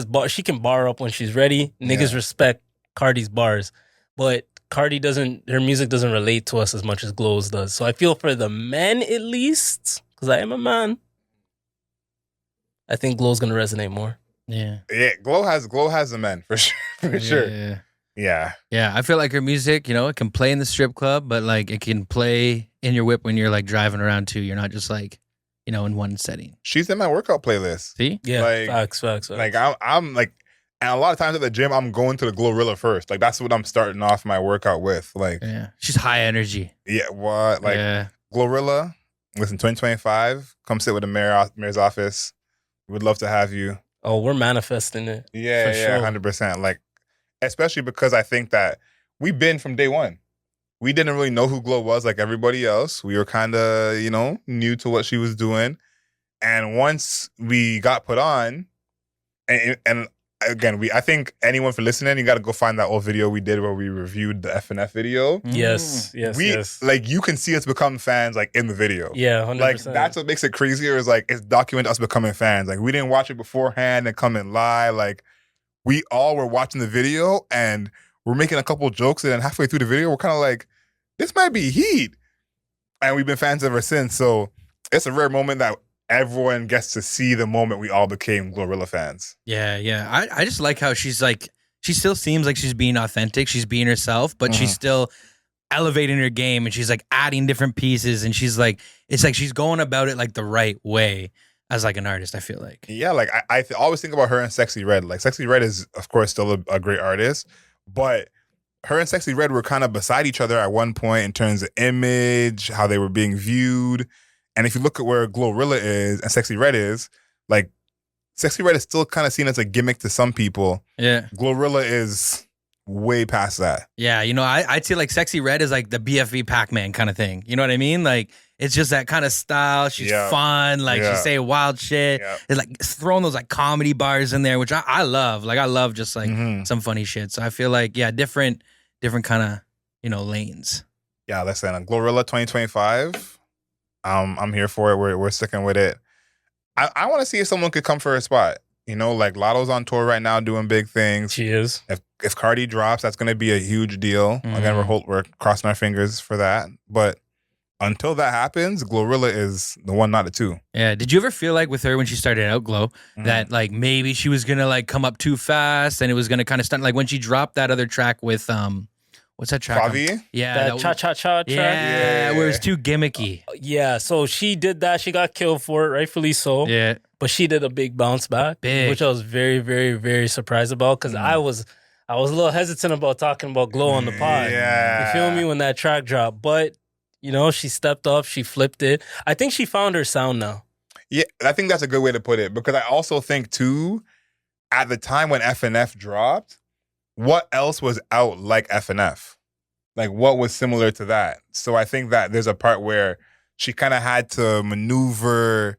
can bar up when she's ready. Niggas respect Cardi's bars. But Cardi her music doesn't relate to us as much as Glo's does. So I feel for the men, at least, because I am a man, I think Glo's going to resonate more. Yeah. Yeah, Glo has the men, for sure. For sure. Yeah. Yeah, I feel like her music, it can play in the strip club, but like it can play in your whip when you're like driving around too. You're not just like, in one setting. She's in my workout playlist. See? Yeah, like, facts. Like I'm like, and a lot of times at the gym, I'm going to the GloRilla first. Like, that's what I'm starting off my workout with. Like, yeah, she's high energy. Yeah, what? Like, GloRilla, listen, 2025, come sit with the mayor's office. We'd love to have you. Oh, we're manifesting it. Yeah, sure. 100%. Like, especially because I think that we've been from day one. We didn't really know who Glo was like everybody else. We were kind of, new to what she was doing. And once we got put on, and again, I think anyone for listening, you got to go find that old video we did where we reviewed the FNF video. Yes. Like, you can see us become fans, like, in the video. Yeah, 100%. Like, that's what makes it crazier, is like, it's documenting us becoming fans. Like, we didn't watch it beforehand and come and lie. Like, we all were watching the video and we're making a couple jokes, and then halfway through the video, we're kind of like, this might be heat. And we've been fans ever since. So it's a rare moment that everyone gets to see the moment we all became GloRilla fans. Yeah. I just like how she's like, she still seems like she's being authentic. She's being herself, but she's still elevating her game, and she's like adding different pieces, and she's like, it's like she's going about it like the right way as like an artist, I feel like. Yeah, like I always think about her and Sexy Red. Like Sexy Red is, of course, still a great artist, but her and Sexy Red were kind of beside each other at one point in terms of image, how they were being viewed. And if you look at where GloRilla is and Sexy Red is, like Sexy Red is still kind of seen as a gimmick to some people. Yeah. GloRilla is way past that. Yeah, you know, I'd say like Sexy Red is like the BFV Pac-Man kind of thing. You know what I mean? Like, it's just that kind of style. She's fun. Like, she say wild shit. Yeah. It's like throwing those like comedy bars in there, which I love. Like, I love just like some funny shit. So I feel like, yeah, different kind of, you know, lanes. Yeah, listen, GloRilla 2025, I'm here for it. We're sticking with it. I want to see if someone could come for a spot. You know, like Lotto's on tour right now doing big things. She is. If Cardi drops, that's going to be a huge deal. Again, we're crossing our fingers for that. But until that happens, GloRilla is the one, not the two. Yeah. Did you ever feel like with her when she started out, Glo, that like maybe she was going to like come up too fast and it was going to kind of stunt? Like when she dropped that other track with, what's that track? Favi? Yeah. That cha-cha-cha track? Yeah, where it's too gimmicky. Yeah, so she did that. She got killed for it, rightfully so. Yeah. But she did a big bounce back, which I was very, very, very surprised about because I was a little hesitant about talking about Glo on the pod. Yeah. You feel me? When that track dropped. But, you know, she stepped up. She flipped it. I think she found her sound now. Yeah, I think that's a good way to put it because I also think, too, at the time when FNF dropped, what else was out like FNF? Like, what was similar to that? So I think that there's a part where she kind of had to maneuver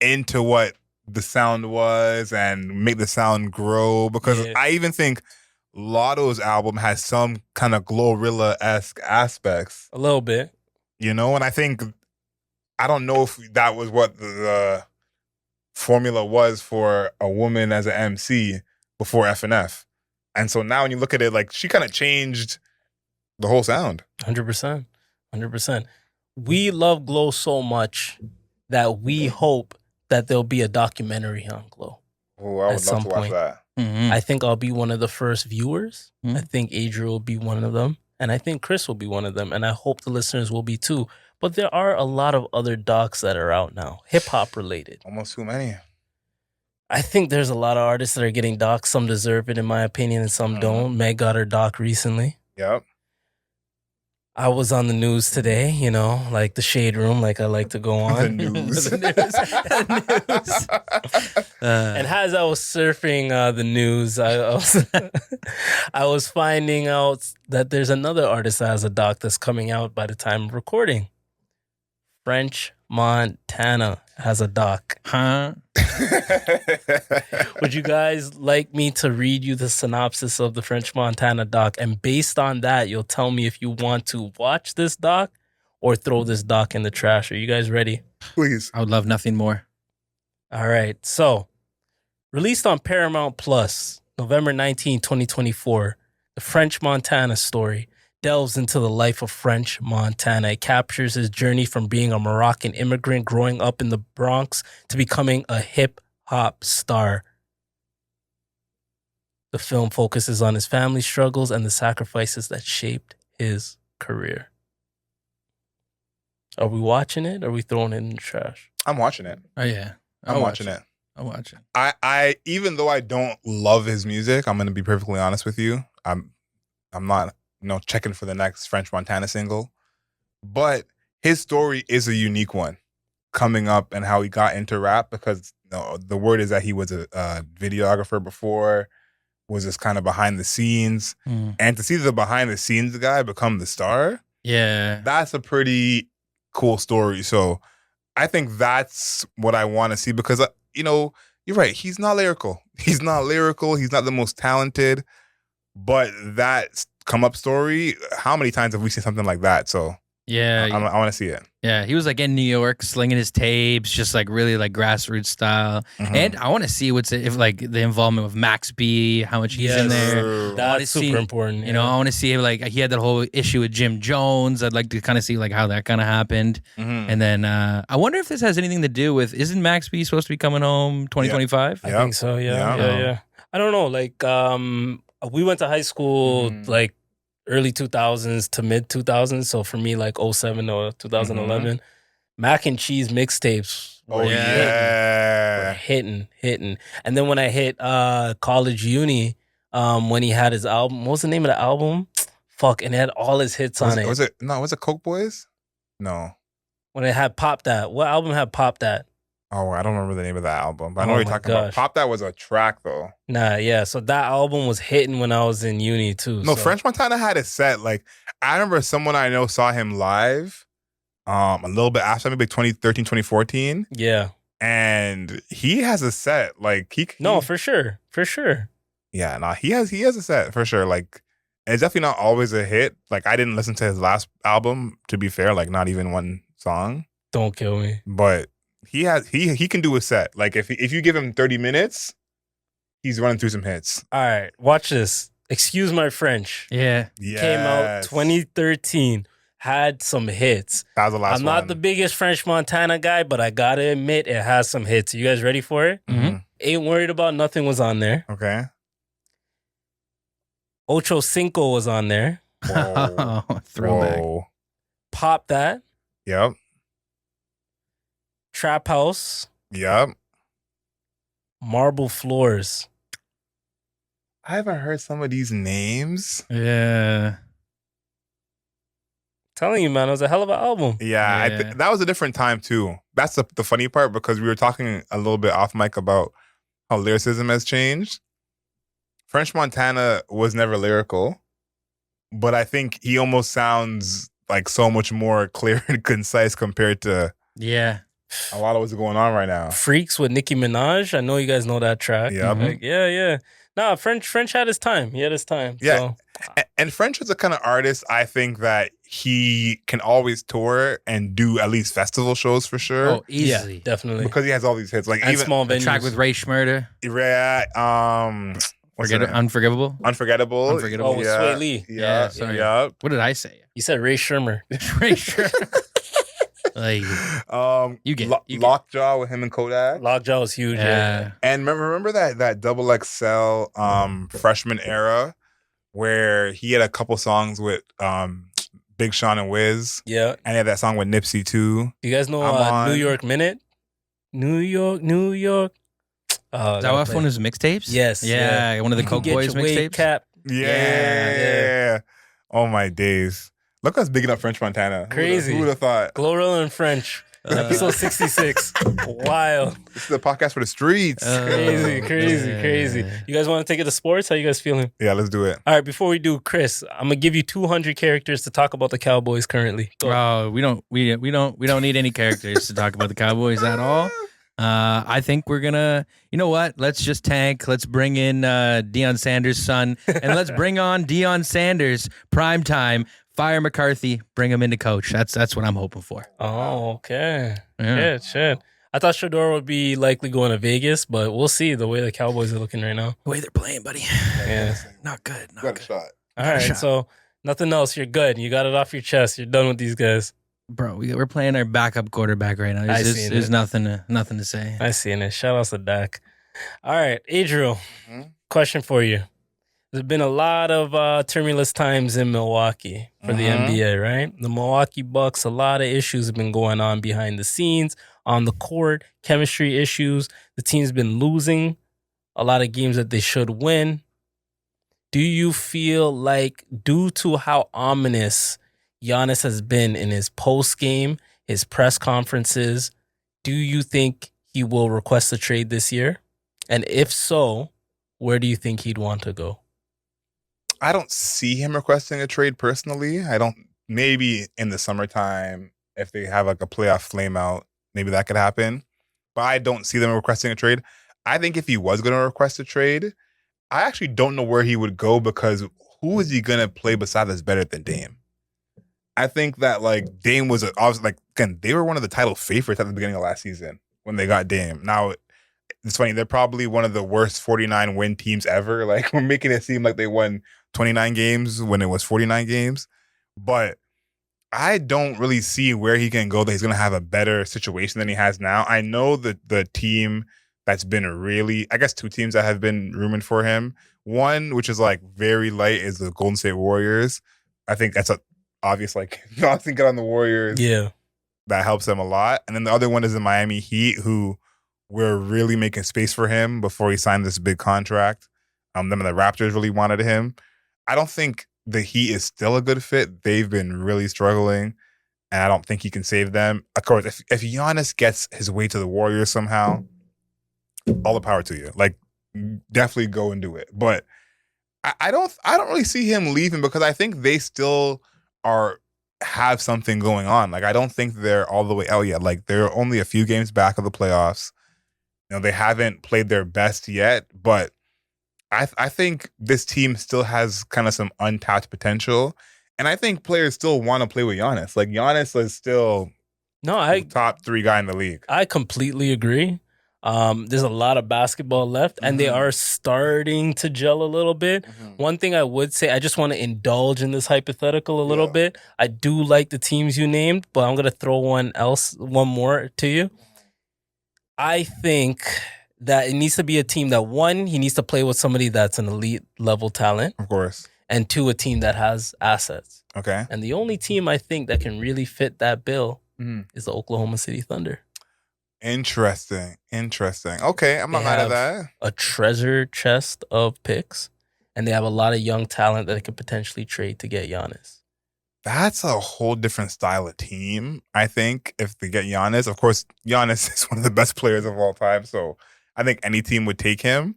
into what the sound was and make the sound grow. Because I even think Lotto's album has some kind of GloRilla-esque aspects. A little bit. You know? And I don't know if that was what the formula was for a woman as an MC before FNF. And so now when you look at it, like, she kind of changed the whole sound. 100%. 100%. We love Glo so much that we hope that there'll be a documentary on Glo. Oh, I would love to watch that. I think I'll be one of the first viewers. I think Adria will be one of them. And I think Chris will be one of them. And I hope the listeners will be too. But there are a lot of other docs that are out now, hip-hop related. Almost too many. I think there's a lot of artists that are getting docs. Some deserve it, in my opinion, and some don't. Meg got her doc recently. Yep. I was on the news today, you know, like the shade room, like I like to go on. The news. And as I was surfing the news, I was finding out that there's another artist that has a doc that's coming out by the time of recording. French Montana has a doc. Huh? Would you guys like me to read you the synopsis of the French Montana doc? And based on that, you'll tell me if you want to watch this doc or throw this doc in the trash. Are you guys ready? Please. I would love nothing more. All right. So, released on Paramount Plus, November 19, 2024, the French Montana story delves into the life of French Montana. It captures his journey from being a Moroccan immigrant growing up in the Bronx to becoming a hip-hop star. The film focuses on his family struggles and the sacrifices that shaped his career. Are we watching it or are we throwing it in the trash? I'm watching it. Oh, yeah. I'm watching it. I'll watch it. I even though I don't love his music, I'm going to be perfectly honest with you. I'm not checking for the next French Montana single. But his story is a unique one coming up and how he got into rap because the word is that he was a videographer before, was just kind of behind the scenes. And to see the behind the scenes guy become the star, that's a pretty cool story. So I think that's what I want to see because, you're right. He's not lyrical. He's not the most talented, but that come up story, how many times have we seen something like that? So Yeah, I want to see it. yeah. He was like in New York, slinging his tapes, just like really like grassroots style. Mhm. And I want to see if like the involvement with Max B, how much he's in there. True. I wanna That's super see- important. You know, I want to see like he had that whole issue with Jim Jones. I'd like to kind of see like how that kind of happened. Mhm. And then I wonder if this has anything to do with, isn't Max B supposed to be coming home 2025? I Yep. think so. Yeah, Yeah. yeah. I don't know. Like, we went to high school Mhm. like early 2000s to mid 2000s. So for me, like 07 or 2011, mac and cheese mixtapes. Oh were yeah. hitting. And then when I hit college uni, when he had his album, what was the name of the album? Fuck, and it had all his hits on it. Was it Coke Boys? No. When it had Pop That. What album had Pop That? Oh, I don't remember the name of that album, but I know Oh what you're my talking about. gosh. Pop That was a track though. Nah, yeah. So that album was hitting when I was in uni too. No, so. French Montana had a set. Like I remember someone I know saw him live a little bit after, maybe 2013, 2014. Yeah. And he has a set. Like No, for sure. yeah, no, he has a set for sure. Like it's definitely not always a hit. Like I didn't listen to his last album, to be fair, like not even one song. Don't kill me. But he can do a set. Like if you give him 30 minutes, he's running through some hits. All right, watch this. Excuse my French. Yeah. Came out 2013. Had some hits. That was the last I'm one. not the biggest French Montana guy, but I gotta admit it has some hits. You guys ready for it? Mhm. Ain't Worried About Nothing was on there. Okay. Ocho Cinco was on there. Whoa. Throwback. Whoa. Pop That. Yep. Trap House. Yep. Marble Floors. I haven't heard some of these names. Yeah. Telling you, man, it was a hell of an album. Yeah, Yeah. that was a different time too. That's the funny part, because we were talking a little bit off mic about how lyricism has changed. French Montana was never lyrical, but I think he almost sounds like so much more clear and concise compared to Yeah. a lot of what's going on right now. Freaks with Nicki Minaj. I know you guys know that track. Yep. Like, yeah. Nah, French had his time. He had his time. Yeah. So, And French is the kind of artist I think that he can always tour and do at least festival shows for sure. Oh, easily. yeah, definitely. Because he has all these hits. Like And even small The venues. track with Ray Schmurder. what's Forget her it. name? Unforgivable. Unforgettable. Unforgettable. Oh, with Sway Lee. Yeah. Yeah, sorry. Yeah. What did I say? You said Ray Shermer. Ray Schmurder. Like, You get it. You get it. Lockjaw with him and Kodak. Lockjaw was huge. yeah. And remember that double XL freshman era where he had a couple songs with Big Sean and Wiz, Yeah. and he had that song with Nipsey too. You guys know I'm on. New York Minute? New York. Is that off one of his mixtapes? Yes, Yeah. One of the You Coke get Boys your weight mixtapes. cap. Yeah. Oh my days. Look us bigging up French Montana. Crazy. Who would have thought? GloRilla in French. Episode 66. Wild. This is the podcast for the streets. Crazy. You guys want to take it to sports? How you guys feeling? Yeah, let's do it. All right, before we do, Chris, I'm gonna give you 200 characters to talk about the Cowboys currently. Go. Oh, we don't need any characters to talk about the Cowboys at all. I think we're gonna, you know what? Let's just tank. Let's bring in Deion Sanders' son, and let's bring on Deion Sanders prime time. Fire McCarthy, bring him in to coach. That's what I'm hoping for. Oh, okay. Yeah. Shit. I thought Shador would be likely going to Vegas, but we'll see the way the Cowboys are looking right now. The way they're playing, buddy. Yeah. Not good. Not Got a good. shot. All right, shot. so nothing else. You're good. You got it off your chest. You're done with these guys. Bro, we're playing our backup quarterback right now. I There's, seen there's it. nothing to say. I seen it. Shout out to Dak. All right, Adriel, Mhm. question for you. There's been a lot of tumultuous times in Milwaukee for the Mhm. NBA, right? The Milwaukee Bucks, a lot of issues have been going on behind the scenes, on the court, chemistry issues. The team's been losing a lot of games that they should win. Do you feel like, due to how ominous Giannis has been in his post game, his press conferences, do you think he will request a trade this year? And if so, where do you think he'd want to go? I don't see him requesting a trade personally. Maybe in the summertime, if they have like a playoff flame out, maybe that could happen. But I don't see them requesting a trade. I think if he was going to request a trade, I actually don't know where he would go, because who is he going to play beside that's better than Dame? I think that like Dame was obviously like again they were one of the title favorites at the beginning of last season when they got Dame. Now it's funny, they're probably one of the worst 49 win teams ever. Like we're making it seem like they won 29 games when it was 49 games, but I don't really see where he can go that he's going to have a better situation than he has now. I know that the team that's been really, I guess 2 teams that have been rumored for him. One, which is like very light, is the Golden State Warriors. I think that's a obvious, like, not thinking on the Warriors. Yeah. That helps them a lot. And then the other one is the Miami Heat, who were really making space for him before he signed this big contract. Them and the Raptors really wanted him. I don't think the Heat is still a good fit. They've been really struggling, and I don't think he can save them. Of course, if Giannis gets his way to the Warriors somehow, all the power to you. Like, definitely go and do it. But I don't really see him leaving because I think they still have something going on. Like, I don't think they're all the way out yet. Like, they're only a few games back of the playoffs. You know, they haven't played their best yet, but I think this team still has kind of some untapped potential. And I think players still want to play with Giannis. Like, Giannis is still the top 3 guy in the league. I completely agree. There's a lot of basketball left, and they are starting to gel a little bit. One thing I would say, I just want to indulge in this hypothetical a little bit. I do like the teams you named, but I'm going to throw one more to you. I think that it needs to be a team that, 1, he needs to play with somebody that's an elite level talent. Of course. And 2, a team that has assets. Okay. And the only team I think that can really fit that bill is the Oklahoma City Thunder. Interesting. Okay, I'm not mad at that. A treasure chest of picks, and they have a lot of young talent that they could potentially trade to get Giannis. That's a whole different style of team, I think, if they get Giannis. Of course, Giannis is one of the best players of all time, so I think any team would take him.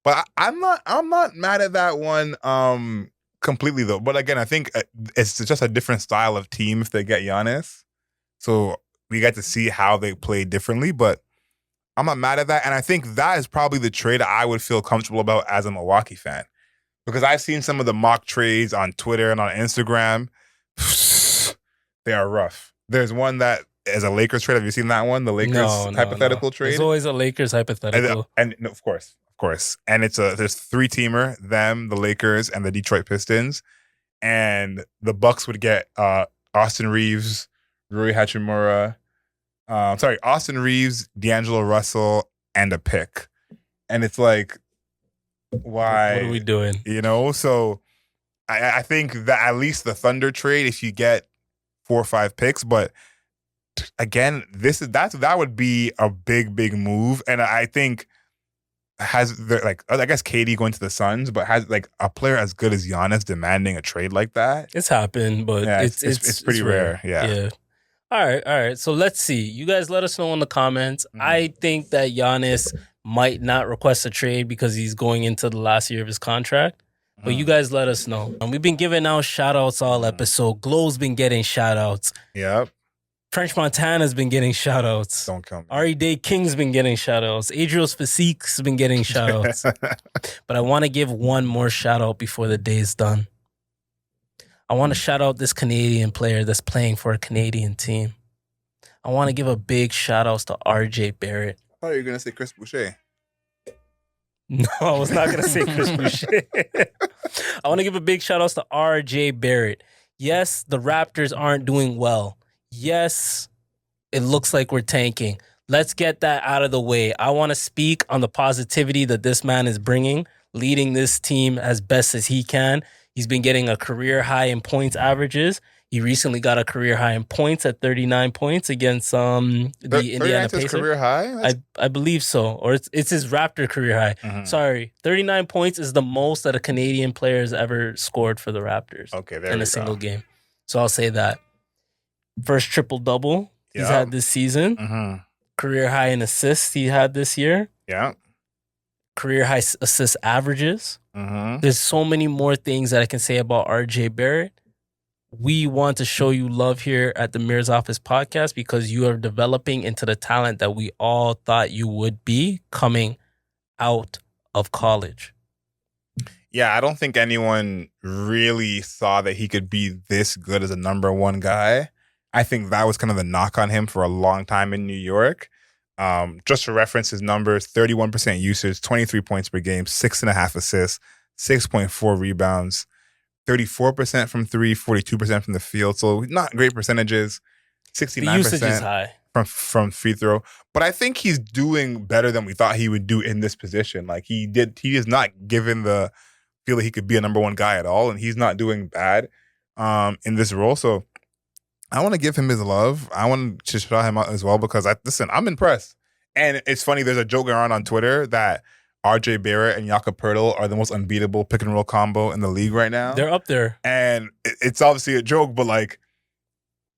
But I'm not mad at that one completely, though. But again, I think it's just a different style of team if they get Giannis. So we get to see how they play differently, but I'm not mad at that. And I think that is probably the trade I would feel comfortable about as a Milwaukee fan. Because I've seen some of the mock trades on Twitter and on Instagram. They are rough. There's one that is a Lakers trade. Have you seen that one? The Lakers hypothetical trade? There's always a Lakers hypothetical. And of course. And there's 3-teamer, them, the Lakers, and the Detroit Pistons. And the Bucks would get Austin Reeves, Rui Hachimura, Austin Reeves, D'Angelo Russell, and a pick. And it's like, why? What are we doing? You know, so I think that at least the Thunder trade, if you get 4 or 5 picks, but again, that would be a big move. And I think I guess KD going to the Suns, but has like a player as good as Giannis demanding a trade like that. It's happened, but yeah, it's pretty rare. Yeah. All right. So let's see. You guys let us know in the comments. I think that Giannis might not request a trade because he's going into the last year of his contract. But you guys let us know. And we've been giving out shout-outs all episode. Glow's been getting shout-outs. Yep. French Montana's been getting shout-outs. Don't kill me. Ari Daye King's been getting shout-outs. Adriel's Physique's been getting shout-outs. But I want to give one more shout-out before the day's done. I want to shout out this Canadian player that's playing for a Canadian team. I want to give a big shout-out to RJ Barrett. I thought you were going to say Chris Boucher. No, I was not going to say Chris Boucher. I want to give a big shout out to RJ Barrett. Yes, the Raptors aren't doing well. Yes, it looks like we're tanking. Let's get that out of the way. I want to speak on the positivity that this man is bringing, leading this team as best as he can. He's been getting a career high in points averages. He recently got a career high in points at 39 points against the Indiana Pacers. Career high? I believe so. Or it's his Raptor career high. Mm-hmm. Sorry. 39 points is the most that a Canadian player has ever scored for the Raptors in a single game. So I'll say that. First triple-double he's had this season. Mm-hmm. Career high in assists he had this year. Yeah. Career high assist averages. Mm-hmm. There's so many more things that I can say about RJ Barrett. We want to show you love here at the Mayor's Office podcast because you are developing into the talent that we all thought you would be coming out of college. Yeah, I don't think anyone really saw that he could be this good as a number one guy. I think that was kind of the knock on him for a long time in New York. Just for reference, his numbers: 31% usage, 23 points per game, 6.5 assists, 6.4 rebounds, 34% from three, 42% from the field. So not great percentages. The usage is 69% high. from free throw. But I think he's doing better than we thought he would do in this position. Like he is not given the feel that he could be a number one guy at all, and he's not doing bad in this role. So I want to give him his love. I want to shout him out as well because I'm impressed. And it's funny, there's a joke around on Twitter that RJ Barrett and Jakob Poeltl are the most unbeatable pick and roll combo in the league right now. They're up there. And it's obviously a joke, but like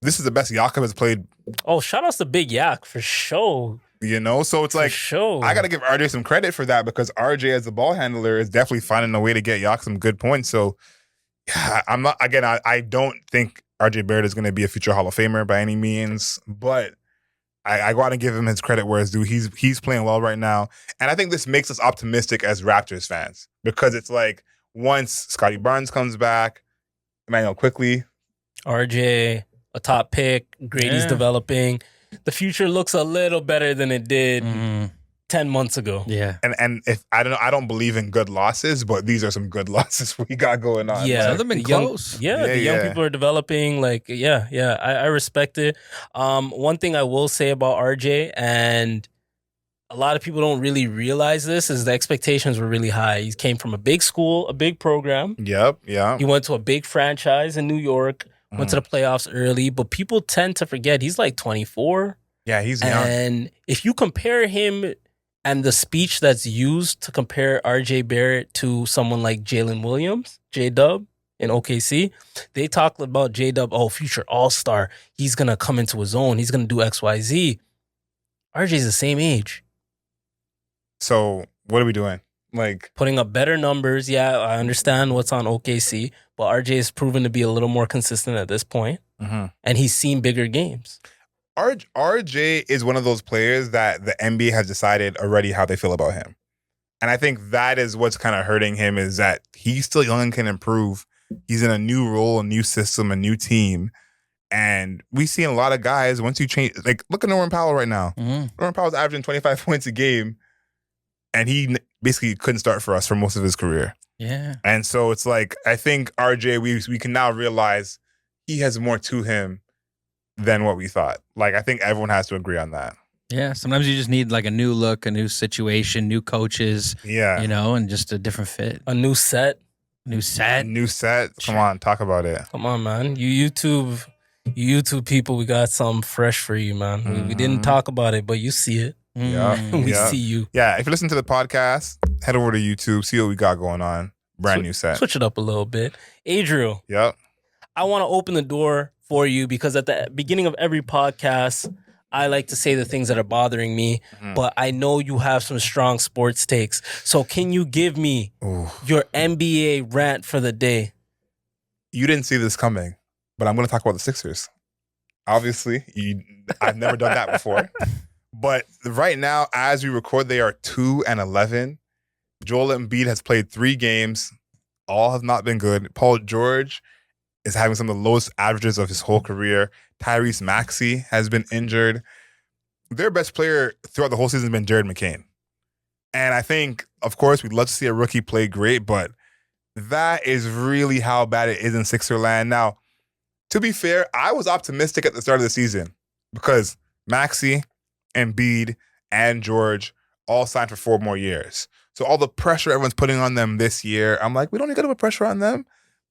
this is the best Jakob has played. Oh, shout outs to Big Yak for sure. You know, so it's like, sure. I got to give RJ some credit for that because RJ as the ball handler is definitely finding a way to get Yak some good points. So yeah, I don't think RJ Barrett is going to be a future Hall of Famer by any means, but I go out and give him his credit where it's due. He's playing well right now. And I think this makes us optimistic as Raptors fans because it's like once Scotty Barnes comes back, Emmanuel quickly, RJ, a top pick, Grady's developing. The future looks a little better than it did 10 months ago. Yeah. And if I don't believe in good losses, but these are some good losses we got going on. Yeah. Some of them been close. The young people are developing. Like, I respect it. One thing I will say about RJ, and a lot of people don't really realize this, is the expectations were really high. He came from a big school, a big program. Yep, yeah. He went to a big franchise in New York. Went to the playoffs early, but people tend to forget he's like 24. Yeah, he's young. And if you compare him and the speech that's used to compare RJ Barrett to someone like Jalen Williams, J-Dub in OKC, they talk about J-Dub, future all-star. He's going to come into his own. He's going to do X, Y, Z. RJ's the same age. So what are we doing? Like putting up better numbers. Yeah, I understand what's on OKC, but RJ has proven to be a little more consistent at this point, and he's seen bigger games. RJ is one of those players that the NBA has decided already how they feel about him. And I think that is what's kind of hurting him is that he's still young and can improve. He's in a new role, a new system, a new team. And we've seen a lot of guys, once you change, like look at Norman Powell right now. Norman Powell's averaging 25 points a game, and he basically couldn't start for us for most of his career. Yeah. And so it's like, I think RJ, we can now realize he has more to him than what we thought. Like, I think everyone has to agree on that. Yeah. Sometimes you just need like a new look, a new situation, new coaches. Yeah. You know, and just a different fit. A new set. New set. New set. Come on, talk about it. Come on, man. You YouTube people, we got something fresh for you, man. We didn't talk about it, but you see it. Yeah. We see you. Yeah. If you listen to the podcast, head over to YouTube, see what we got going on. Brand new set. Switch it up a little bit. Adriel. Yep. I want to open the door for you because at the beginning of every podcast, I like to say the things that are bothering me, but I know you have some strong sports takes. So can you give me your NBA rant for the day? You didn't see this coming, but I'm going to talk about the Sixers. Obviously, I've never done that before. But right now, as we record, they are 2-11. Joel Embiid has played 3 games. All have not been good. Paul George is having some of the lowest averages of his whole career. Tyrese Maxey has been injured. Their best player throughout the whole season has been Jared McCain. And I think, of course, we'd love to see a rookie play great, but that is really how bad it is in Sixerland. Now, to be fair, I was optimistic at the start of the season because Maxey, Embiid, and George all signed for 4 more years. So all the pressure everyone's putting on them this year, I'm like, we don't need to put pressure on them.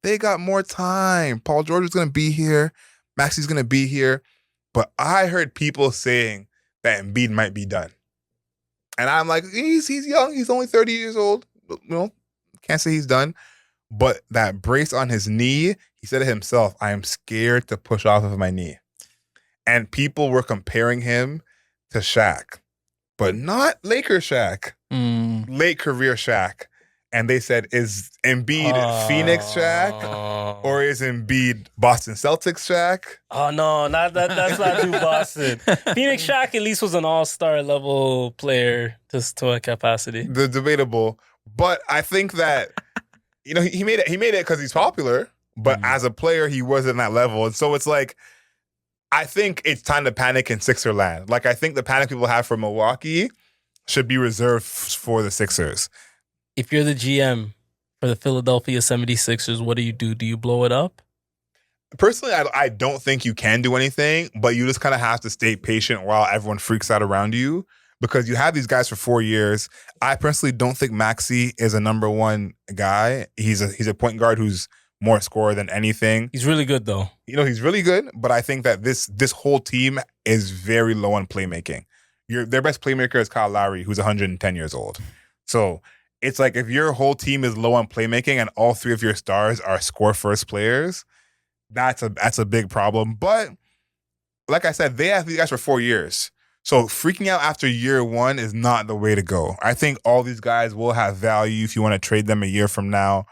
They got more time. Paul George is going to be here. Maxey's going to be here. But I heard people saying that Embiid might be done. And I'm like, he's young. He's only 30 years old. You know, can't say he's done. But that brace on his knee, he said it himself, I am scared to push off of my knee. And people were comparing him to Shaq, but not Laker Shaq, late career Shaq. And they said, is Embiid Phoenix Shaq or is Embiid Boston Celtics Shaq? Oh, no, that's not too Boston. Phoenix Shaq at least was an all-star level player to a capacity. The debatable. But I think that he made it because he's popular, but as a player, he wasn't that level. And so it's like, I think it's time to panic in Sixer land. Like, I think the panic people have for Milwaukee should be reserved for the Sixers. If you're the GM for the Philadelphia 76ers, what do? Do you blow it up? Personally, I don't think you can do anything, but you just kind of have to stay patient while everyone freaks out around you, because you have these guys for 4 years. I personally don't think Maxey is a number one guy. He's a point guard who's more scorer than anything. He's really good, though. He's really good, but I think that this whole team is very low on playmaking. Their best playmaker is Kyle Lowry, who's 110 years old. So it's like, if your whole team is low on playmaking and all three of your stars are score-first players, that's a big problem. But like I said, they have these guys for 4 years. So freaking out after year one is not the way to go. I think all these guys will have value if you want to trade them a year from now.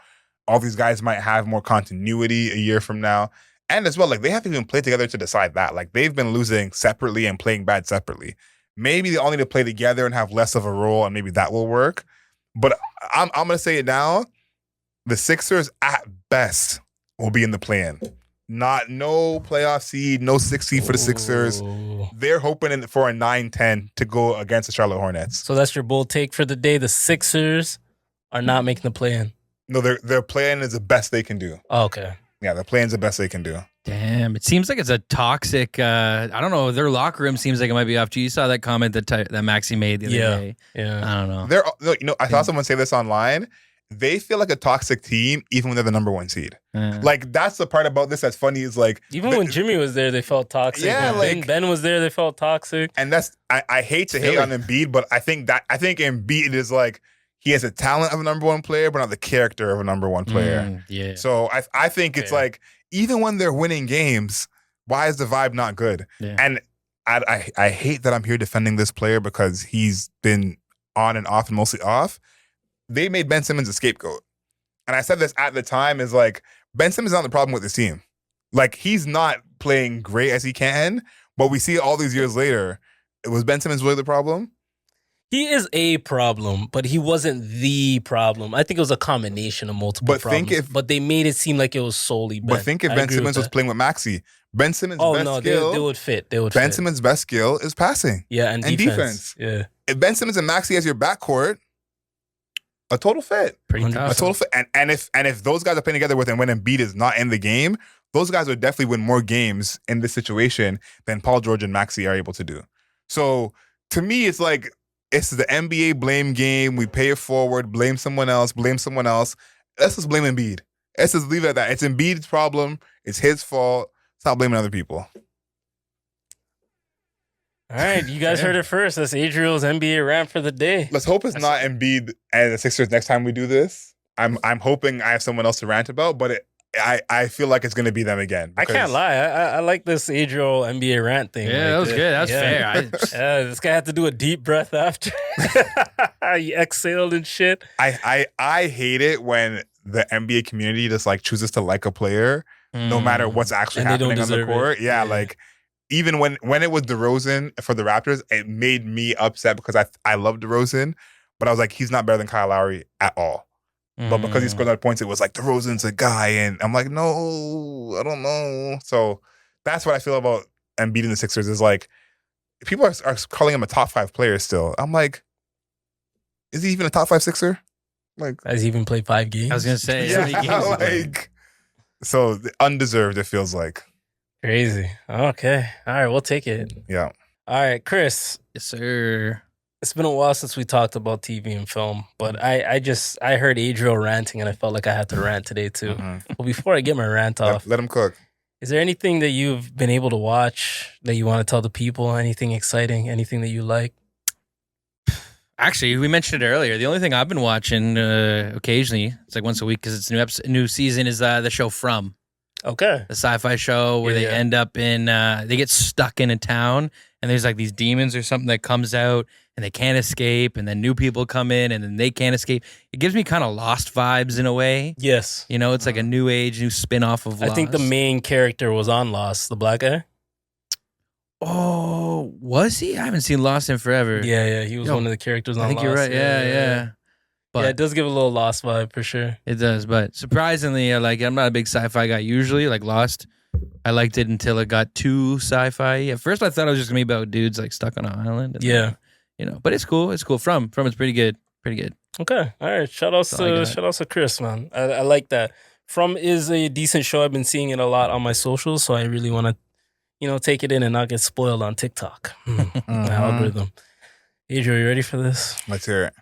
All these guys might have more continuity a year from now. And as well, like, they haven't even played together to decide that. Like, they've been losing separately and playing bad separately. Maybe they all need to play together and have less of a role, and maybe that will work. But I'm going to say it now. The Sixers, at best, will be in the play-in. No playoff seed, no 6 seed for the Sixers. They're hoping for a 9-10 to go against the Charlotte Hornets. So that's your bold take for the day. The Sixers are not making the play-in. No, their play-in is the best they can do. Oh, okay. Yeah, their play-in is the best they can do. Damn, it seems like it's a toxic. I don't know. Their locker room seems like it might be off. You saw that comment that Maxey made the other day. Yeah. I don't know. I saw someone say this online. They feel like a toxic team even when they're the number one seed. Like, that's the part about this that's funny, is like, even when Jimmy was there, they felt toxic. Yeah, when like Ben was there, they felt toxic. And that's I hate to hate on Embiid, but I think Embiid is like, he has the talent of a number one player, but not the character of a number one player. Yeah. So I think it's like, even when they're winning games, why is the vibe not good? Yeah. And I hate that I'm here defending this player because he's been on and off and mostly off. They made Ben Simmons a scapegoat. And I said this at the time, is like, Ben Simmons is not the problem with this team. Like, he's not playing great as he can, but we see all these years later, was Ben Simmons really the problem? He is a problem, but he wasn't the problem. I think it was a combination of multiple problems. But they made it seem like it was solely Ben. But think if Ben Simmons was playing with Maxey. Ben Simmons' best skill. They would fit. Ben Simmons' best skill is passing. Yeah, and defense. Yeah. If Ben Simmons and Maxey as your backcourt, a total fit. Pretty tough. A total fit. And if those guys are playing together with, and when Embiid is not in the game, those guys would definitely win more games in this situation than Paul George and Maxey are able to do. So to me, it's like, it's the NBA blame game. We pay it forward, blame someone else. Let's just blame Embiid. Let's just leave it at that. It's Embiid's problem. It's his fault. Stop blaming other people. All right, you guys heard it first. That's Adriel's NBA rant for the day. Let's hope it's not Embiid and the Sixers next time we do this. I'm hoping I have someone else to rant about, but I feel like it's going to be them again. I can't lie. I like this Adriel NBA rant thing. Yeah, that was good. That was fair. This guy had to do a deep breath after. He exhaled and shit. I hate it when the NBA community just like chooses to like a player no matter what's actually happening on the court. Yeah, like even when it was DeRozan for the Raptors, it made me upset because I love DeRozan, but I was like, he's not better than Kyle Lowry at all. But because he scored 9 points, it was like, DeRozan's a guy. And I'm like, no, I don't know. So that's what I feel about Embiid and the Sixers, is like, people are calling him a top 5 player still. I'm like, is he even a top 5 Sixer? Like, has he even played 5 games? I was going to say. So undeserved, it feels like. Crazy. Okay. All right, we'll take it. Yeah. All right, Chris. Yes, sir. It's been a while since we talked about TV and film, but I heard Adriel ranting and I felt like I had to rant today too. Mm-hmm. But before I get my rant off, let him cook. Is there anything that you've been able to watch that you want to tell the people? Anything exciting? Anything that you like? Actually, we mentioned it earlier. The only thing I've been watching occasionally, it's like once a week because it's a new season, is the show From. Okay. The sci-fi show where they end up in, they get stuck in a town and there's like these demons or something that comes out and they can't escape, and then new people come in and then they can't escape. It gives me kind of Lost vibes in a way. Yes. You know, it's like a new age, new spin-off of Lost. I think the main character was on Lost, the black guy. Oh, was he? I haven't seen Lost in forever. Yeah, he was one of the characters on Lost. I think you're right. Yeah. But Yeah, it does give a little Lost vibe for sure. it does. But surprisingly, I'm not a big sci-fi guy usually. Like Lost, I liked it until it got too sci-fi. At first, I thought it was just gonna be about dudes like stuck on an island. And Yeah. then, but it's cool. It's cool. From it's pretty good. Pretty good. Okay. All right. Shout outs That's all I got. to Chris, man. I like that. From is a decent show. I've been seeing it a lot on my socials, so I really want to, take it in and not get spoiled on TikTok. My algorithm. Adriel, you ready for this? Let's hear it.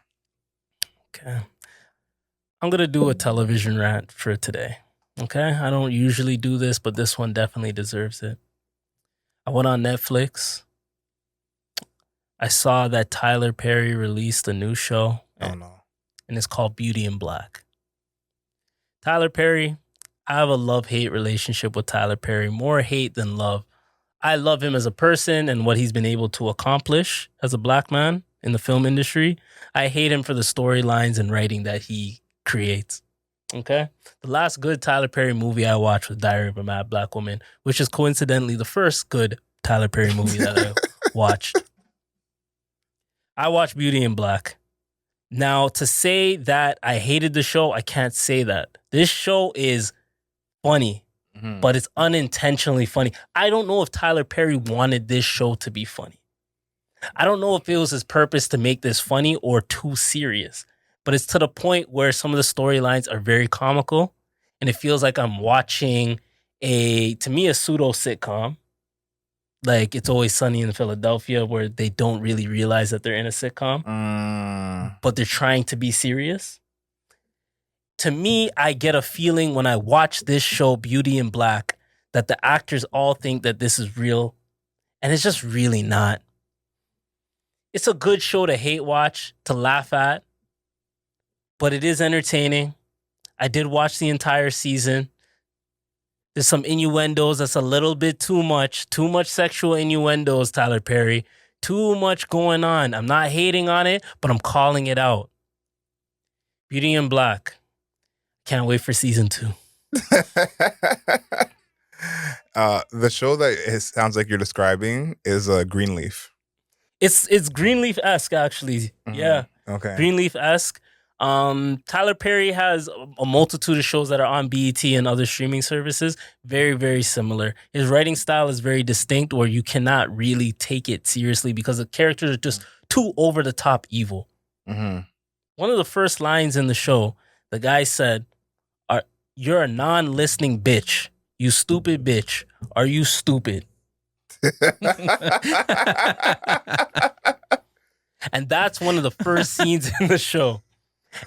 Okay. I'm going to do a television rant for today. Okay? I don't usually do this, but this one definitely deserves it. I went on Netflix. I saw that Tyler Perry released a new show. Oh, no. And it's called Beauty in Black. Tyler Perry, I have a love-hate relationship with Tyler Perry. More hate than love. I love him as a person and what he's been able to accomplish as a black man in the film industry. I hate him for the storylines and writing that he creates. Okay? The last good Tyler Perry movie I watched was Diary of a Mad Black Woman, which is coincidentally the first good Tyler Perry movie that I watched. I watched Beauty in Black. Now, to say that I hated the show, I can't say that. This show is funny, but it's unintentionally funny. I don't know if Tyler Perry wanted this show to be funny. I don't know if it was his purpose to make this funny or too serious, but it's to the point where some of the storylines are very comical, and it feels like I'm watching to me, a pseudo sitcom. Like It's Always Sunny in Philadelphia, where they don't really realize that they're in a sitcom, but they're trying to be serious. To me, I get a feeling when I watch this show, Beauty in Black, that the actors all think that this is real, and it's just really not. It's a good show to hate watch, to laugh at, but it is entertaining. I did watch the entire season. There's some innuendos that's a little bit too much sexual innuendos, Tyler Perry. Too much going on. I'm not hating on it, but I'm calling it out. Beauty in Black. Can't wait for season 2. The show that it sounds like you're describing is Greenleaf. It's Greenleaf-esque, actually. Yeah. Okay. Greenleaf-esque. Tyler Perry has a multitude of shows that are on BET and other streaming services. Very, very similar. His writing style is very distinct, where you cannot really take it seriously because the characters are just too over-the-top evil. One of the first lines in the show, the guy said, "You're a non-listening bitch. You stupid bitch. Are you stupid?" And that's one of the first scenes in the show.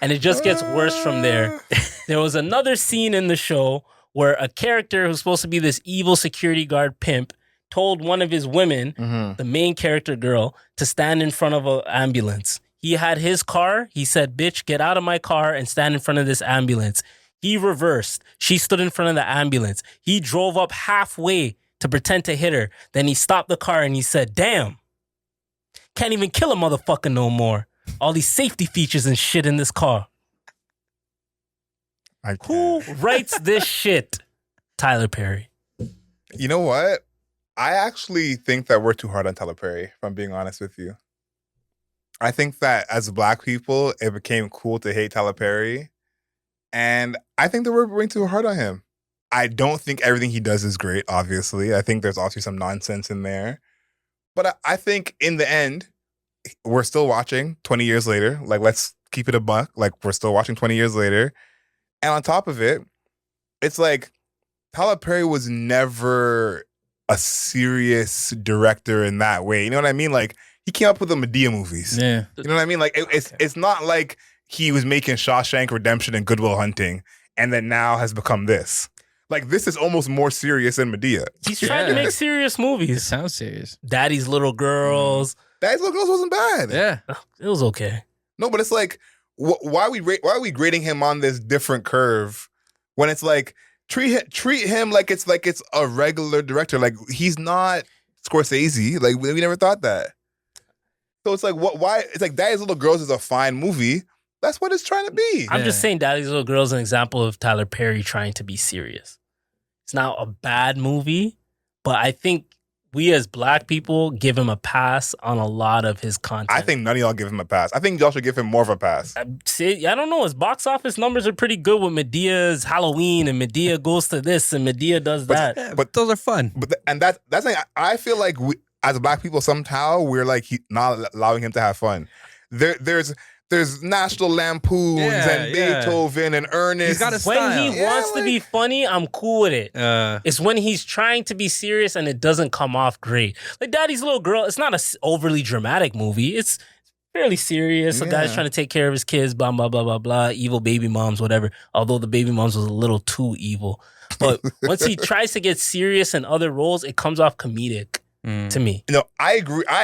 And it just gets worse from there. There was another scene in the show where a character who's supposed to be this evil security guard pimp told one of his women, the main character girl, to stand in front of an ambulance. He had his car. He said, "Bitch, get out of my car and stand in front of this ambulance." He reversed. She stood in front of the ambulance. He drove up halfway to pretend to hit her. Then he stopped the car and he said, "Damn, can't even kill a motherfucker no more. All these safety features and shit in this car." Who writes this shit? Tyler Perry. You know what? I actually think that we're too hard on Tyler Perry, if I'm being honest with you. I think that as Black people, it became cool to hate Tyler Perry. And I think that we're way too hard on him. I don't think everything he does is great, obviously. I think there's also some nonsense in there. But I think in the end, we're still watching 20 years later. Like, let's keep it a buck. Like, we're still watching 20 years later. And on top of it, it's like Tyler Perry was never a serious director in that way. You know what I mean? Like, he came up with the Medea movies. Yeah. You know what I mean? Like, it's not like he was making Shawshank Redemption and Good Will Hunting and then now has become this. Like, this is almost more serious than Medea. He's trying to make serious It movies. sounds serious. Daddy's Little Girls. Daddy's Little Girls wasn't bad. Yeah. It was okay. No, but it's like, why are we grading him on this different curve when it's like treat him like it's a regular director? Like, he's not Scorsese. Like, we never thought that. So it's like, why? It's like Daddy's Little Girls is a fine movie. That's what it's trying to be. I'm just saying Daddy's Little Girl is an example of Tyler Perry trying to be serious. It's not a bad movie, but I think we as black people give him a pass on a lot of his content. I think none of y'all give him a pass. I think y'all should give him more of a pass. See, I don't know. His box office numbers are pretty good with Medea's Halloween and Medea goes to this and Medea does that. But those are fun. And that's like, I feel like we, as black people, somehow we're like not allowing him to have fun. There's National Lampoons and Beethoven and Ernest. He's got a When style. he wants to be funny, I'm cool with it. Uh, It's when he's trying to be serious and it doesn't come off great. Like Daddy's Little Girl, it's not a overly dramatic movie. It's fairly serious. A guy's trying to take care of his kids, blah, blah, blah, blah, blah. Evil baby moms, whatever. Although the baby moms was a little too evil. But once he tries to get serious in other roles, it comes off comedic to me. No, I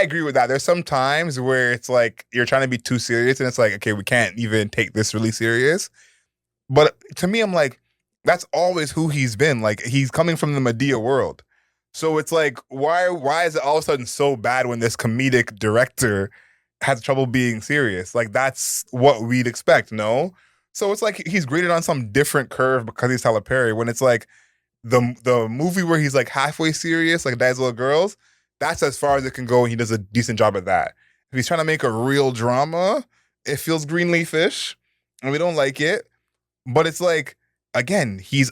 agree with that. There's some times where it's like you're trying to be too serious and it's like, okay, we can't even take this really serious. But to me, I'm like, that's always who he's been. Like, he's coming from the Medea world. So it's like, why is it all of a sudden so bad when this comedic director has trouble being serious? Like, that's what we'd expect, no? So it's like he's graded on some different curve because he's Tyler Perry, when it's like the movie where he's like halfway serious, like Daddy's Little Girls, that's as far as it can go, and he does a decent job at that. If he's trying to make a real drama, it feels Greenleaf-ish, and we don't like it. But it's like, again, he's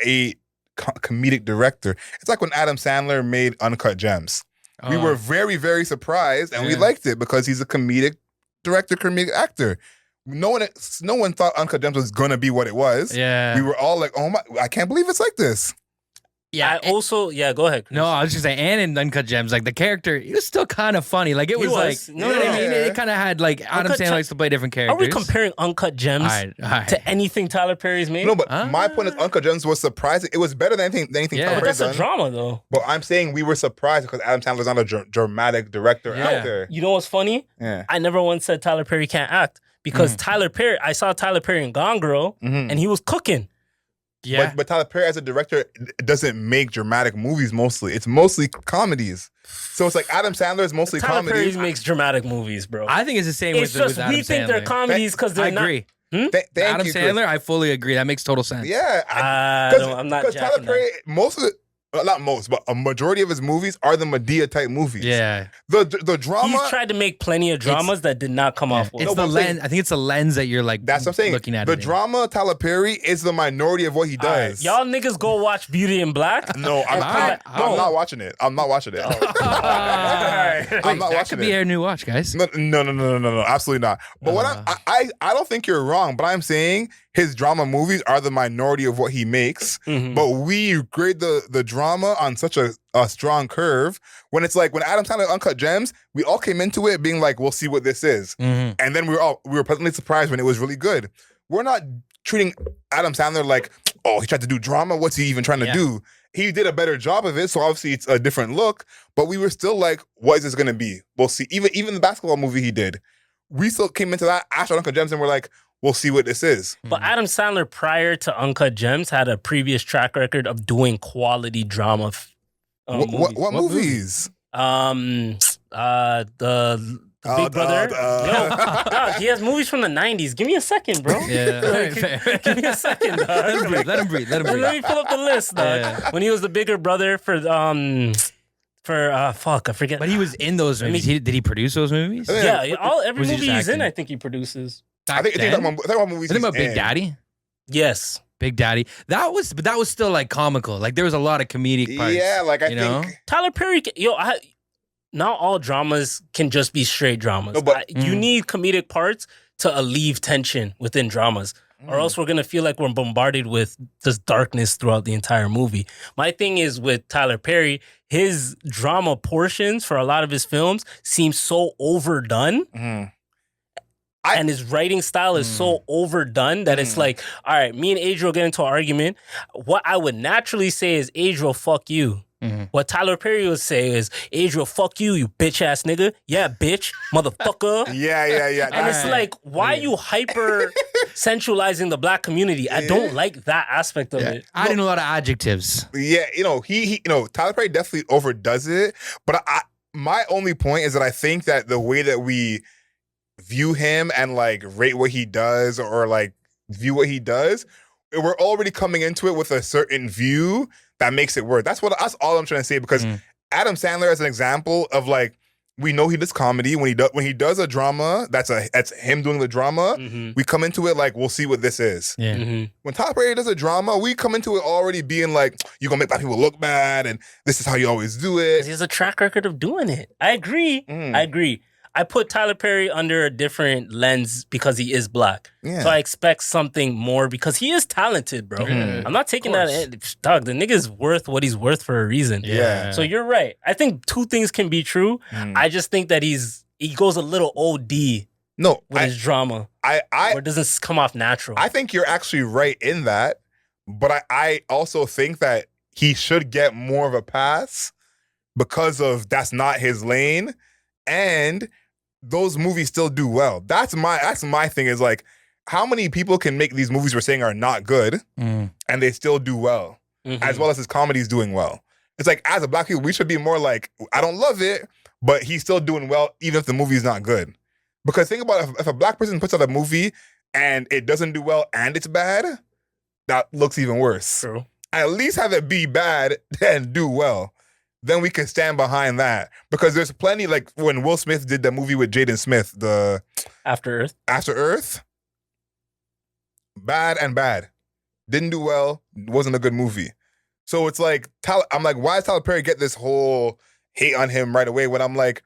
a comedic director. It's like when Adam Sandler made Uncut Gems. We were very, very surprised, and we liked it because he's a comedic director, comedic actor. No one thought Uncut Gems was gonna be what it was. yeah. We were all like, "Oh my! I can't believe it's like this." Yeah. I also, go ahead, Chris. No, I was just saying, and in Uncut Gems, like the character, he was still kind of funny. Like it He was was. like, you know what I mean? It kind of had like Adam Uncut Sandler likes to play different characters. Are we comparing Uncut Gems All right. to anything Tyler Perry's made? No, but my point is, Uncut Gems was surprising. It was better than anything Yeah. Tyler But Perry's that's a done. drama, though. But I'm saying we were surprised because Adam Sandler's not a dramatic director Yeah. actor. You know what's funny? Yeah. I never once said Tyler Perry can't act because I saw Tyler Perry in Gone Girl, Mhm. and he was cooking. Yeah. But Tyler Perry as a director doesn't make dramatic movies mostly. It's mostly comedies. So it's like Adam Sandler is mostly Tyler comedies. Perry makes dramatic movies, bro. I think it's the same It's with just Adam we think they're Sandler. comedies because they're I not. agree. Thank Adam you, Chris. Sandler, I fully agree. That makes total sense. Yeah. I'm not Because Tyler jacking Perry, most of it, not most, but a majority of his movies are the Medea type movies. Yeah. The that. drama. He's tried to make plenty of dramas that did not come off well. It's No, the but I'm saying- lens. I think it's the lens that you're like That's what I'm saying. looking at The it in. drama, Tyler Perry, is the minority of what he All right, does. y'all niggas go watch Beauty in Black. No, I'm not watching it. I'm not watching it. Alright. I'm not that watching could be it. our new watch, guys. No, absolutely not. But what I don't think you're wrong, but I'm saying his drama movies are the minority of what he makes. Mhm. But we grade the drama on such a strong curve when it's like when Adam Sandler Uncut Gems, we all came into it being like, we'll see what this is. Mhm. And then we were pleasantly surprised when it was really good. We're not treating Adam Sandler like, oh, he tried to do drama. What's he even trying to do? He did a better job of it, so obviously it's a different look. But we were still like, what is this going to be? We'll see. Even the basketball movie he did, we still came into that after Uncut Gems and we're like, we'll see what this is. But Adam Sandler, prior to Uncut Gems, had a previous track record of doing quality drama. What Movies. movies? The Big Brother. Yo, he has movies from the '90s. Give me a second, bro. Yeah. Like, give me a second, dog. Let him breathe. Let him breathe. Let him breathe. Let me pull up the list, dog. Yeah. When he was the bigger brother for fuck, I forget. But he was in those movies. Did he produce those movies? Yeah. every Was he movie just he's in, acting? I think he produces. I think then? about movies. I think about he's Big in. Daddy. Yes. Big Daddy. That was still like comical. Like there was a lot of comedic parts. Yeah, like I you know? think. Tyler Perry, not all dramas can just be straight dramas. No, but- You need comedic parts to alleviate tension within dramas, or else we're gonna feel like we're bombarded with just darkness throughout the entire movie. My thing is with Tyler Perry, his drama portions for a lot of his films seem so overdone. Mhm. And his writing style is so overdone that it's like, all right, me and Adriel get into an argument. What I would naturally say is, Adriel, fuck you. Mhm. What Tyler Perry would say is, Adriel, fuck you, you bitch ass nigga. Yeah, bitch, motherfucker. Yeah. And it's like, why are you hyper sensualizing the black community? I don't like that aspect of it. Adding a lot of adjectives. Yeah, he Tyler Perry definitely overdoes it. But my only point is that I think that the way that we view him and like rate what he does or like view what he does, we're already coming into it with a certain view that makes it work. That's all I'm trying to say, because Adam Sandler as an example of like, we know he does comedy. When he does a drama, that's him doing the drama. Mm-hmm. We come into it like, we'll see what this is. Yeah. Mm-hmm. When Tyler Perry does a drama, we come into it already being like, you're gonna make black people look bad, and this is how you always do it. He has a track record of doing it. I agree. Mm. I agree. I put Tyler Perry under a different lens because he is black. Yeah. So I expect something more because he is talented, bro. Mhm. I'm not taking that in. Dog, the nigga's worth what he's worth for a reason. Yeah. So you're right. I think two things can be true. I just think that he goes a little OD No, with his drama. Where it doesn't come off natural. I think you're actually right in that, but I also think that he should get more of a pass because of that's not his lane, and those movies still do well. That's my thing is like, how many people can make these movies we're saying are not good and they still do well, as well as his comedy's doing well. It's like, as a black people, we should be more like, I don't love it, but he's still doing well even if the movie's not good. Because think about if a black person puts out a movie and it doesn't do well and it's bad, that looks even worse. True. At least have it be bad and do well. Then we can stand behind that. Because there's plenty, like when Will Smith did the movie with Jaden Smith, the After Earth, bad and bad. Didn't do well, wasn't a good movie. So it's like, I'm like, why does Tyler Perry get this whole hate on him right away when I'm like,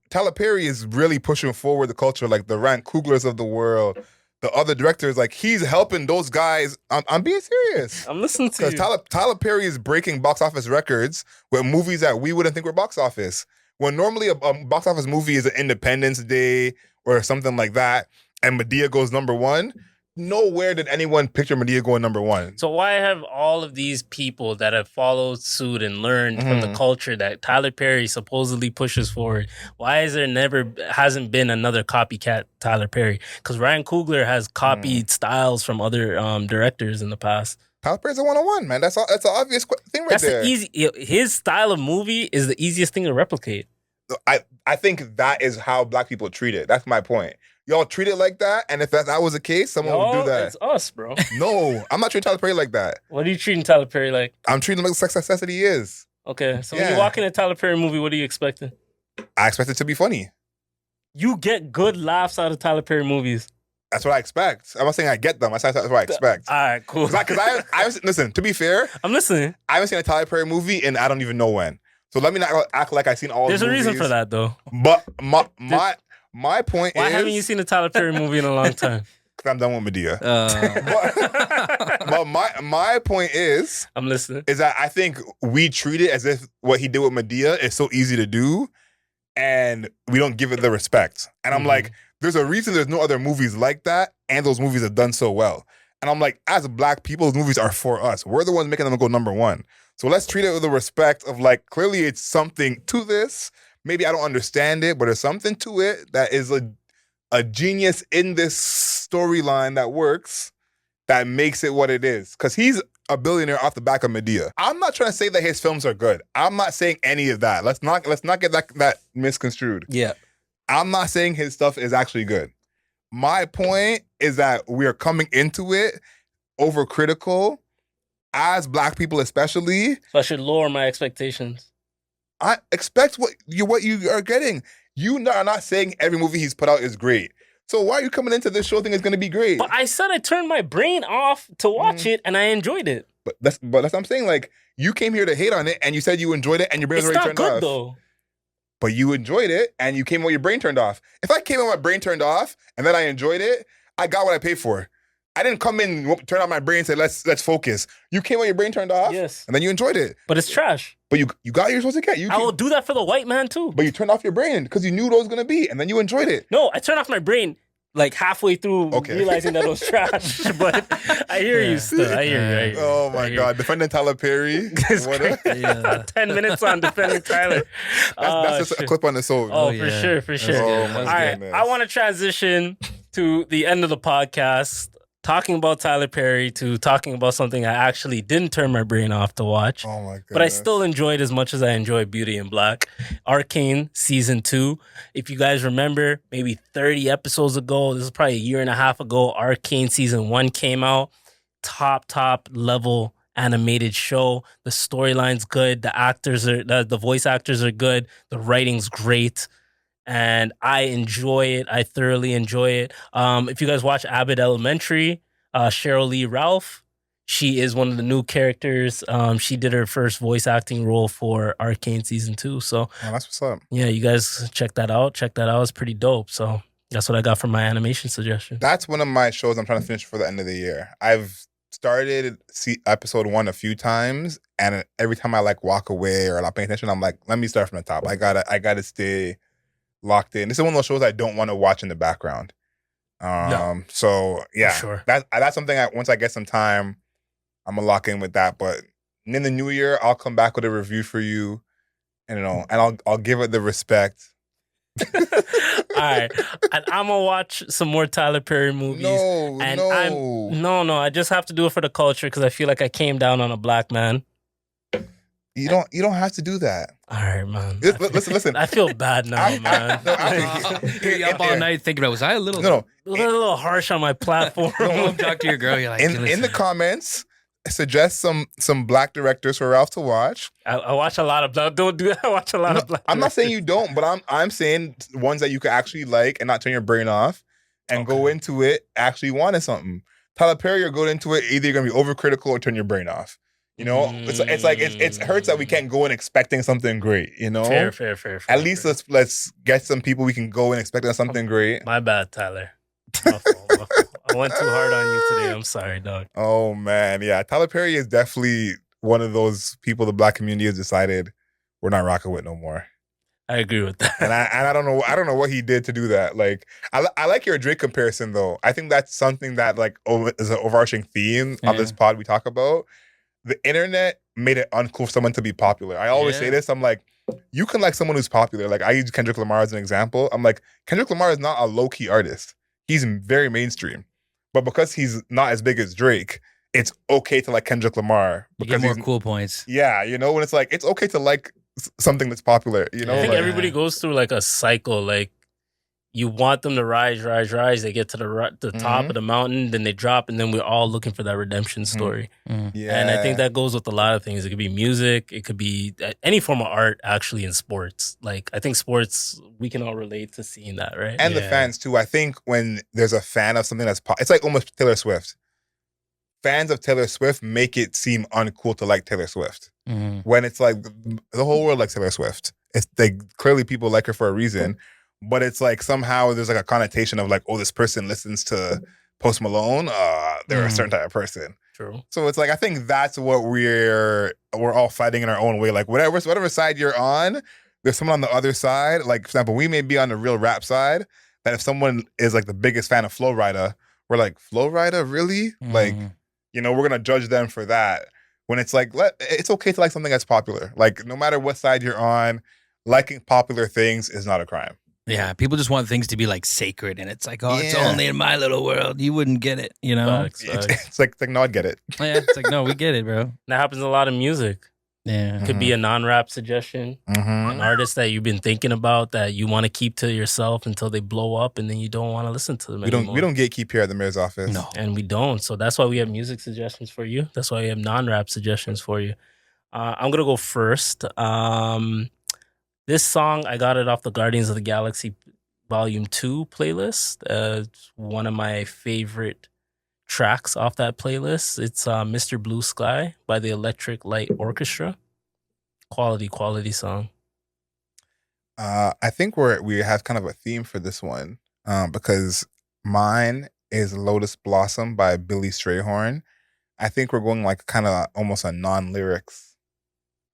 Tyler Perry is really pushing forward the culture, like the Ryan Cooglers of the world, the other directors, like he's helping those guys. I'm being serious. I'm listening to you. Because Tyler Perry is breaking box office records with movies that we wouldn't think were box office. When normally a box office movie is an Independence Day or something like that, and Medea goes number one, nowhere did anyone picture Medea going number one. So why have all of these people that have followed suit and learned from the culture that Tyler Perry supposedly pushes forward, why is there hasn't been another copycat Tyler Perry? Because Ryan Coogler has copied styles from other directors in the past. Tyler Perry's a one-on-one, man. That's an obvious thing right there. His style of movie is the easiest thing to replicate. I think that is how black people treat it. That's my point. Y'all treat it like that, and if that was the case, someone would do that. It's us, bro. No, I'm not treating Tyler Perry like that. What are you treating Tyler Perry like? I'm treating him like the success that he is. Okay, so when you walk in a Tyler Perry movie, what are you expecting? I expect it to be funny. You get good laughs out of Tyler Perry movies. That's what I expect. I'm not saying I get them. That's what I expect. All right, cool. Because I listen, to be fair, I'm listening. I haven't seen a Tyler Perry movie and I don't even know when. So let me not act like I've seen all There's the a movies. reason for that, though. But my point is... Why haven't you seen a Tyler Perry movie in a long time? Because I'm done with Medea. But my point is... I'm listening. Is that I think we treat it as if what he did with Medea is so easy to do and we don't give it the respect. And I'm like, there's a reason there's no other movies like that and those movies have done so well. And I'm like, as black people, those movies are for us. We're the ones making them go number one. So let's treat it with the respect of like, clearly it's something to this. Maybe I don't understand it, but there's something to it that is a genius in this storyline that works, that makes it what it is. Because he's a billionaire off the back of Medea. I'm not trying to say that his films are good. I'm not saying any of that. Let's not get that misconstrued. Yeah. I'm not saying his stuff is actually good. My point is that we are coming into it overcritical, as black people especially. So I should lower my expectations. I expect what you are getting. You are not saying every movie he's put out is great. So why are you coming into this show thinking it's going to be great? But I said I turned my brain off to watch it, and I enjoyed it. But that's what I'm saying. Like, you came here to hate on it, and you said you enjoyed it, and your brain was already turned off. It's not good, though. But you enjoyed it, and you came with your brain turned off. If I came in with my brain turned off, and then I enjoyed it, I got what I paid for. I didn't come in, turn on my brain, and say, let's focus. You came with your brain turned off, yes, and then you enjoyed it. But it's trash. But you got what you're supposed to get. I will do that for the white man, too. But you turned off your brain, because you knew what it was going to be, and then you enjoyed it. No, I turned off my brain like halfway through realizing that it was trash. But I hear you still. I hear you. Oh my God. Defending Tyler Perry. 10 minutes on defending Tyler. That's just a clip on the soul. Oh, for sure. Oh, my All right. goodness. I want to transition to the end of the podcast, talking about Tyler Perry to talking about something I actually didn't turn my brain off to watch. Oh my God. But I still enjoyed as much as I enjoyed Beauty in Black. Arcane Season 2. If you guys remember, maybe 30 episodes ago, this is probably a year and a half ago, Arcane Season 1 came out. Top level animated show. The storyline's good. The voice actors are good. The writing's great. And I enjoy it. I thoroughly enjoy it. If you guys watch Abbott Elementary, Cheryl Lee Ralph, she is one of the new characters. She did her first voice acting role for Arcane season 2. So Oh, that's what's up. yeah, you guys check that out. It's pretty dope. So that's what I got for my animation suggestion. That's one of my shows I'm trying to finish for the end of the year. I've started episode 1 a few times, and every time I like walk away or not paying attention, I'm like, let me start from the top. I gotta stay locked in. This is one of those shows I don't want to watch in the background. No, so yeah, sure. That's something once I get some time, I'm gonna lock in with that. But in the new year, I'll come back with a review for you, and and I'll give it the respect. All right, and I'm gonna watch some more Tyler Perry movies. No, I just have to do it for the culture because I feel like I came down on a black man. You don't have to do that. All right, man. Listen. I feel bad now, man. You're up all night thinking about, was I a little... No. A little harsh on my platform. Go talk to your girl. You're like, in the comments, suggest some black directors for Ralph to watch. I watch a lot of black. Don't do that. I watch a lot of black. I'm not saying you don't, but I'm saying ones that you could actually like and not turn your brain off and go into it actually wanting something. Tyler Perry, you're going into it, either you're gonna be overcritical or turn your brain off. You know, it hurts that we can't go in expecting something great. You know, fair. At least let's get some people we can go in expecting something great. My bad, Tyler. My fault. I went too hard on you today. I'm sorry, dog. Oh man, yeah. Tyler Perry is definitely one of those people the black community has decided we're not rocking with no more. I agree with that. And I don't know what he did to do that. Like I like your Drake comparison though. I think that's something that like is an overarching theme on this pod we talk about. The internet made it uncool for someone to be popular. I always say this. I'm like, you can like someone who's popular. Like I use Kendrick Lamar as an example. I'm like, Kendrick Lamar is not a low-key artist. He's very mainstream. But because he's not as big as Drake, it's okay to like Kendrick Lamar. You get more cool points. Yeah, you know, when it's like, it's okay to like something that's popular, you know? I think like, everybody goes through like a cycle. Like you want them to rise. They get to the top of the mountain, then they drop, and then we're all looking for that redemption story. Yeah. And I think that goes with a lot of things. It could be music. It could be any form of art, actually, in sports. Like, I think sports, we can all relate to seeing that, right? And the fans, too. I think when there's a fan of something that's it's like almost Taylor Swift. Fans of Taylor Swift make it seem uncool to like Taylor Swift. When it's like the whole world likes Taylor Swift. It's like clearly people like her for a reason. But it's like somehow there's like a connotation of like, oh, this person listens to Post Malone. They're a certain type of person. True. So it's like I think that's what we're all fighting in our own way. Like whatever side you're on, there's someone on the other side. Like for example, we may be on the real rap side. That if someone is like the biggest fan of Flo Rida, we're like, Flo Rida, really? Like, you know, we're gonna judge them for that. When it's like, it's okay to like something that's popular. Like no matter what side you're on, liking popular things is not a crime. Yeah, people just want things to be like sacred, and it's like, oh, it's only in my little world. You wouldn't get it, you know? It's like, no, I'd get it. Yeah, it's like, no, we get it, bro. That happens a lot in music. Yeah. It could be a non-rap suggestion, an artist that you've been thinking about that you want to keep to yourself until they blow up, and then you don't want to listen to them anymore. We don't gatekeep here at the mayor's office. No. And we don't. So that's why we have music suggestions for you. That's why we have non-rap suggestions for you. I'm going to go first. This song, I got it off the Guardians of the Galaxy Volume 2 playlist. It's one of my favorite tracks off that playlist. It's Mr. Blue Sky by the Electric Light Orchestra. Quality song. I think we have kind of a theme for this one because mine is Lotus Blossom by Billy Strayhorn. I think we're going like kind of almost a non-lyrics,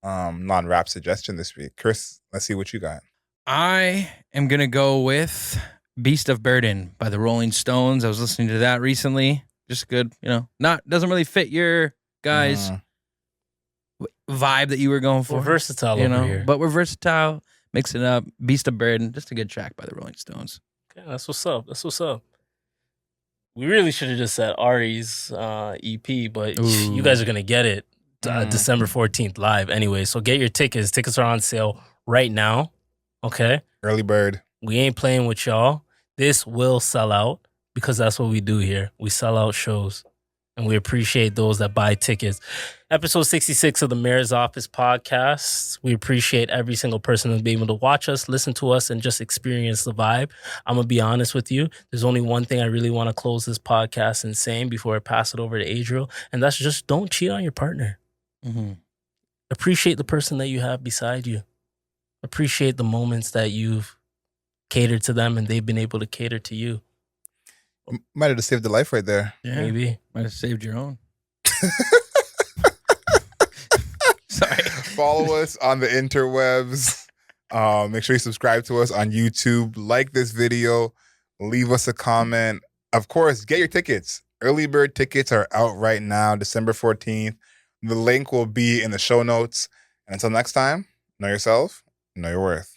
non-rap suggestion this week. Chris, let's see what you got. I am going to go with Beast of Burden by the Rolling Stones. I was listening to that recently. Just good, you know, doesn't really fit your guys' vibe that you were going for. We're versatile you over know, here. but we're versatile. Mix it up. Beast of Burden, just a good track by the Rolling Stones. Okay, that's what's up. We really should have just said Ari's EP, but you guys are going to get it December 14th live anyway. So get your tickets. Tickets are on sale right now. Okay? Early bird. We ain't playing with y'all. This will sell out because that's what we do here. We sell out shows. And we appreciate those that buy tickets. Episode 66 of the Mayor's Office podcast. We appreciate every single person who's been able to watch us, listen to us, and just experience the vibe. I'm going to be honest with you. There's only one thing I really want to close this podcast in saying before I pass it over to Adriel, and that's just don't cheat on your partner. Mm-hmm. Appreciate the person that you have beside you. Appreciate the moments that you've catered to them and they've been able to cater to you. Might have just saved the life right there. Yeah. Maybe. Might have saved your own. Sorry. Follow us on the interwebs. Make sure you subscribe to us on YouTube. Like this video. Leave us a comment. Of course, get your tickets. Early bird tickets are out right now, December 14th. The link will be in the show notes. And until next time, know yourself, know your worth.